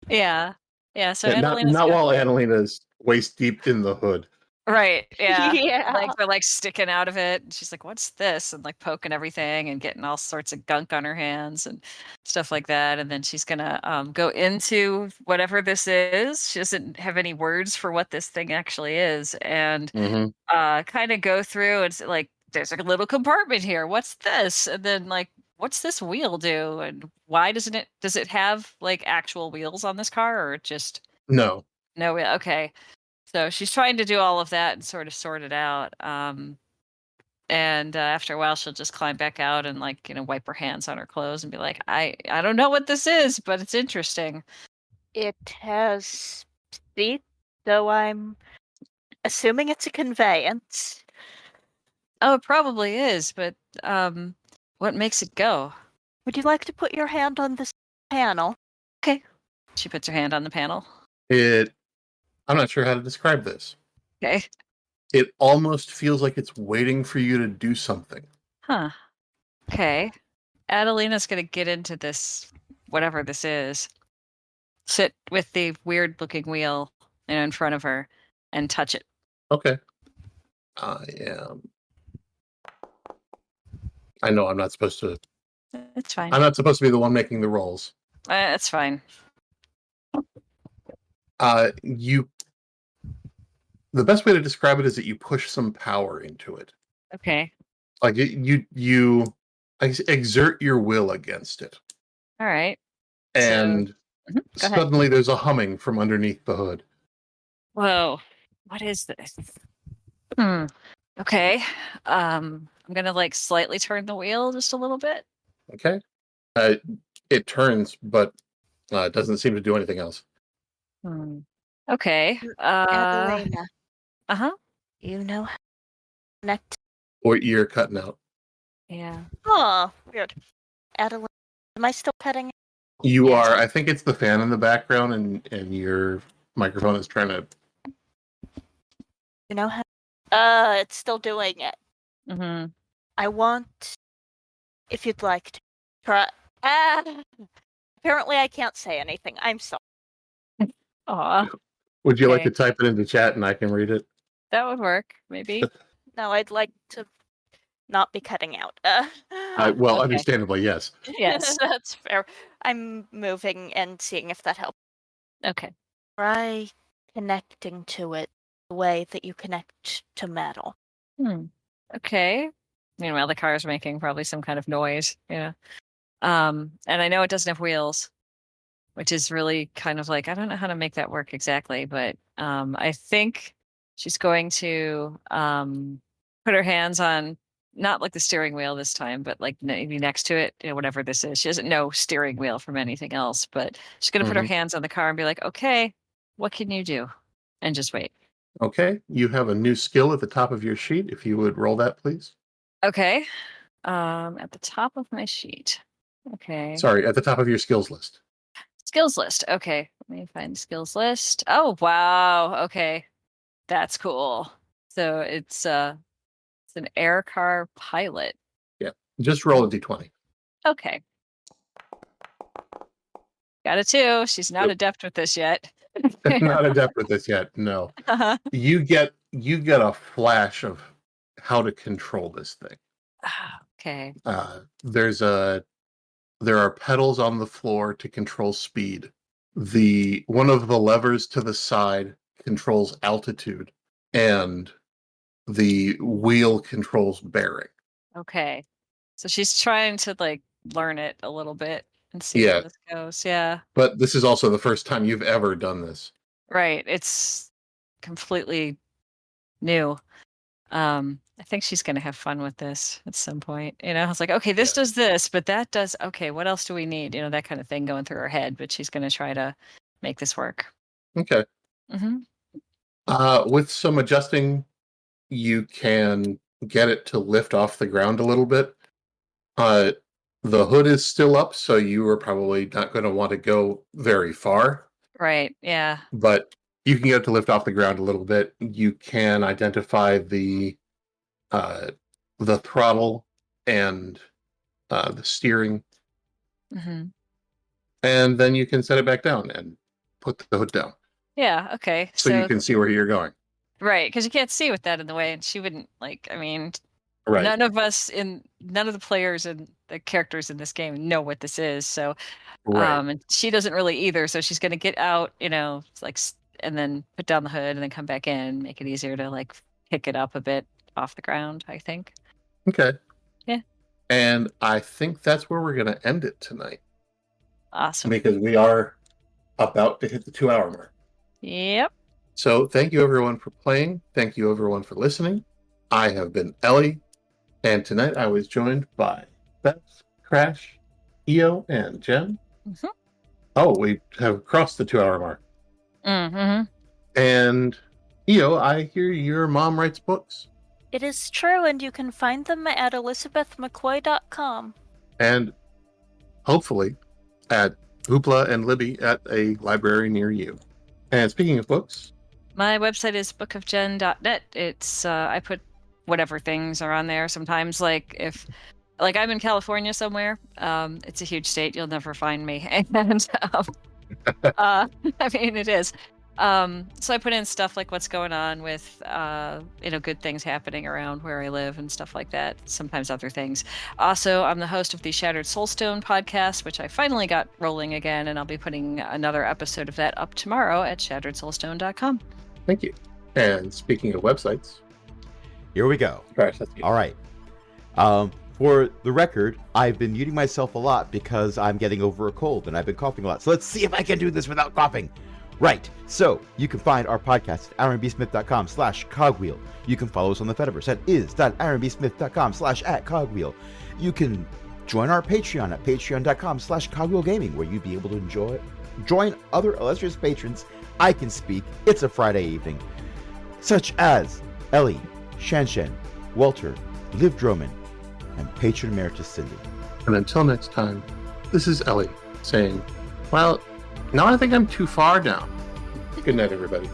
Yeah. Yeah. So Yeah, Adelina's not got, while Adelina's waist deep in the hood. right. Yeah. Yeah. Legs are like sticking out of it. And she's like, what's this? And like poking everything and getting all sorts of gunk on her hands and stuff like that. And then she's going to go into whatever this is. She doesn't have any words for what this thing actually is. And kind of go through and like, there's a little compartment here. What's this? And then like, what's this wheel do? And why does it have like actual wheels on this car or just No. no wheel? Okay. So she's trying to do all of that and sort of sort it out. And after a while, she'll just climb back out and like, wipe her hands on her clothes and be like, I don't know what this is, but it's interesting. It has seats, so I'm assuming it's a conveyance. Oh, it probably is, but what makes it go? Would you like to put your hand on this panel? Okay. She puts her hand on the panel. I'm not sure how to describe this. Okay. It almost feels like it's waiting for you to do something. Huh. Okay. Adelina's going to get into this, whatever this is, sit with the weird looking wheel in front of her and touch it. Okay. I know I'm not supposed to. It's fine. I'm not supposed to be the one making the rolls. It's fine. The best way to describe it is that you push some power into it. Okay. Like you exert your will against it. All right. And Go ahead. suddenly there's a humming from underneath the hood. Whoa. What is this? Okay. I'm gonna like slightly turn the wheel just a little bit. Okay. It turns, but it doesn't seem to do anything else. Okay. Adelina, Uh-huh. you know how to connect. Or ear cutting out. Yeah. Oh, weird. Adelina, am I still petting? You are. I think it's the fan in the background, and your microphone is trying to. You know how? It's still doing it. Mm-hmm. I want, if you'd like to try. Apparently I can't say anything. I'm sorry. Aw. Would you like Okay. to type it into chat and I can read it? That would work, maybe. No, I'd like to not be cutting out. Well, Okay. understandably, yes. Yes. That's fair. I'm moving and seeing if that helps. Okay. Try connecting to it the way that you connect to metal. Okay. Meanwhile, the car is making probably some kind of noise, And I know it doesn't have wheels, which is really kind of like, I don't know how to make that work exactly, but I think she's going to put her hands on, not like the steering wheel this time, but like maybe next to it, whatever this is. She doesn't know steering wheel from anything else, but she's going to put her hands on the car and be like, okay, what can you do? And just wait. Okay. You have a new skill at the top of your sheet. If you would roll that, please. Okay. At the top of my sheet. Okay. Sorry, at the top of your skills list. Skills list. Okay. Let me find the skills list. Oh, wow. Okay. That's cool. So it's an air car pilot. Yeah. Just roll a d20. Okay. Got a 2. She's not adept with this yet. Not adept with this yet. No. Uh-huh. You get a flash of how to control this thing. Okay. There are pedals on the floor to control speed. One of the levers to the side controls altitude, and the wheel controls bearing. Okay. So she's trying to like learn it a little bit and see Yeah. how this goes. Yeah. But this is also the first time you've ever done this. Right. It's completely new. I think she's gonna have fun with this at some point. You know, it's like, okay, this does this, but that does okay, what else do we need? You know, that kind of thing going through her head, but she's gonna try to make this work. Okay. Hmm. With some adjusting, you can get it to lift off the ground a little bit. The hood is still up, so you are probably not going to want to go very far. Right. Yeah. But you can get it to lift off the ground a little bit. You can identify the throttle and the steering, Hmm. and then you can set it back down and put the hood down, Yeah. Okay. so you can see where you're going. Right, because you can't see with that in the way, and she wouldn't like. I mean, Right. none of the players and the characters in this game know what this is. So, Right. and she doesn't really either. So she's gonna get out, you know, like, and then put down the hood, and then come back in, make it easier to like pick it up a bit off the ground, I think. Okay. Yeah. And I think that's where we're going to end it tonight, Awesome. because we are about to hit the 2-hour mark. Yep. So thank you everyone for playing. Thank you everyone for listening. I have been Ellie, and tonight I was joined by Beth, Crash, Io, and Jen. Mhm. Oh, we have crossed the 2-hour mark. Mm-hmm. And Io, I hear your mom writes books. It is true, and you can find them at elizabethmccoy.com. And hopefully at Hoopla and Libby at a library near you. And speaking of books, My website is bookofjen.net. It's I put whatever things are on there. Sometimes, like if like I'm in California somewhere, it's a huge state. You'll never find me, and I mean it is. So I put in stuff like what's going on with you know, good things happening around where I live and stuff like that. Sometimes other things. Also, I'm the host of the Shattered Soulstone podcast, which I finally got rolling again, and I'll be putting another episode of that up tomorrow at shatteredsoulstone.com. thank you. And speaking of websites, Here we go. Crash, that's you. All right. For the record, I've been muting myself a lot because I'm getting over a cold and I've been coughing a lot. So let's see if I can do this without coughing. Right. So you can find our podcast at aaronbsmith.com/cogwheel. You can follow us on the Fediverse at is.aaronbsmith.com/@cogwheel. You can join our Patreon at patreon.com/cogwheelgaming, where you'd be able to join other illustrious patrons. I can speak. It's a Friday evening. Such as Ellie, Shanshan, Walter, Liv Droman, and Patron Emeritus Cindy. And until next time, this is Ellie saying, well, now I think I'm too far down. Good night, everybody.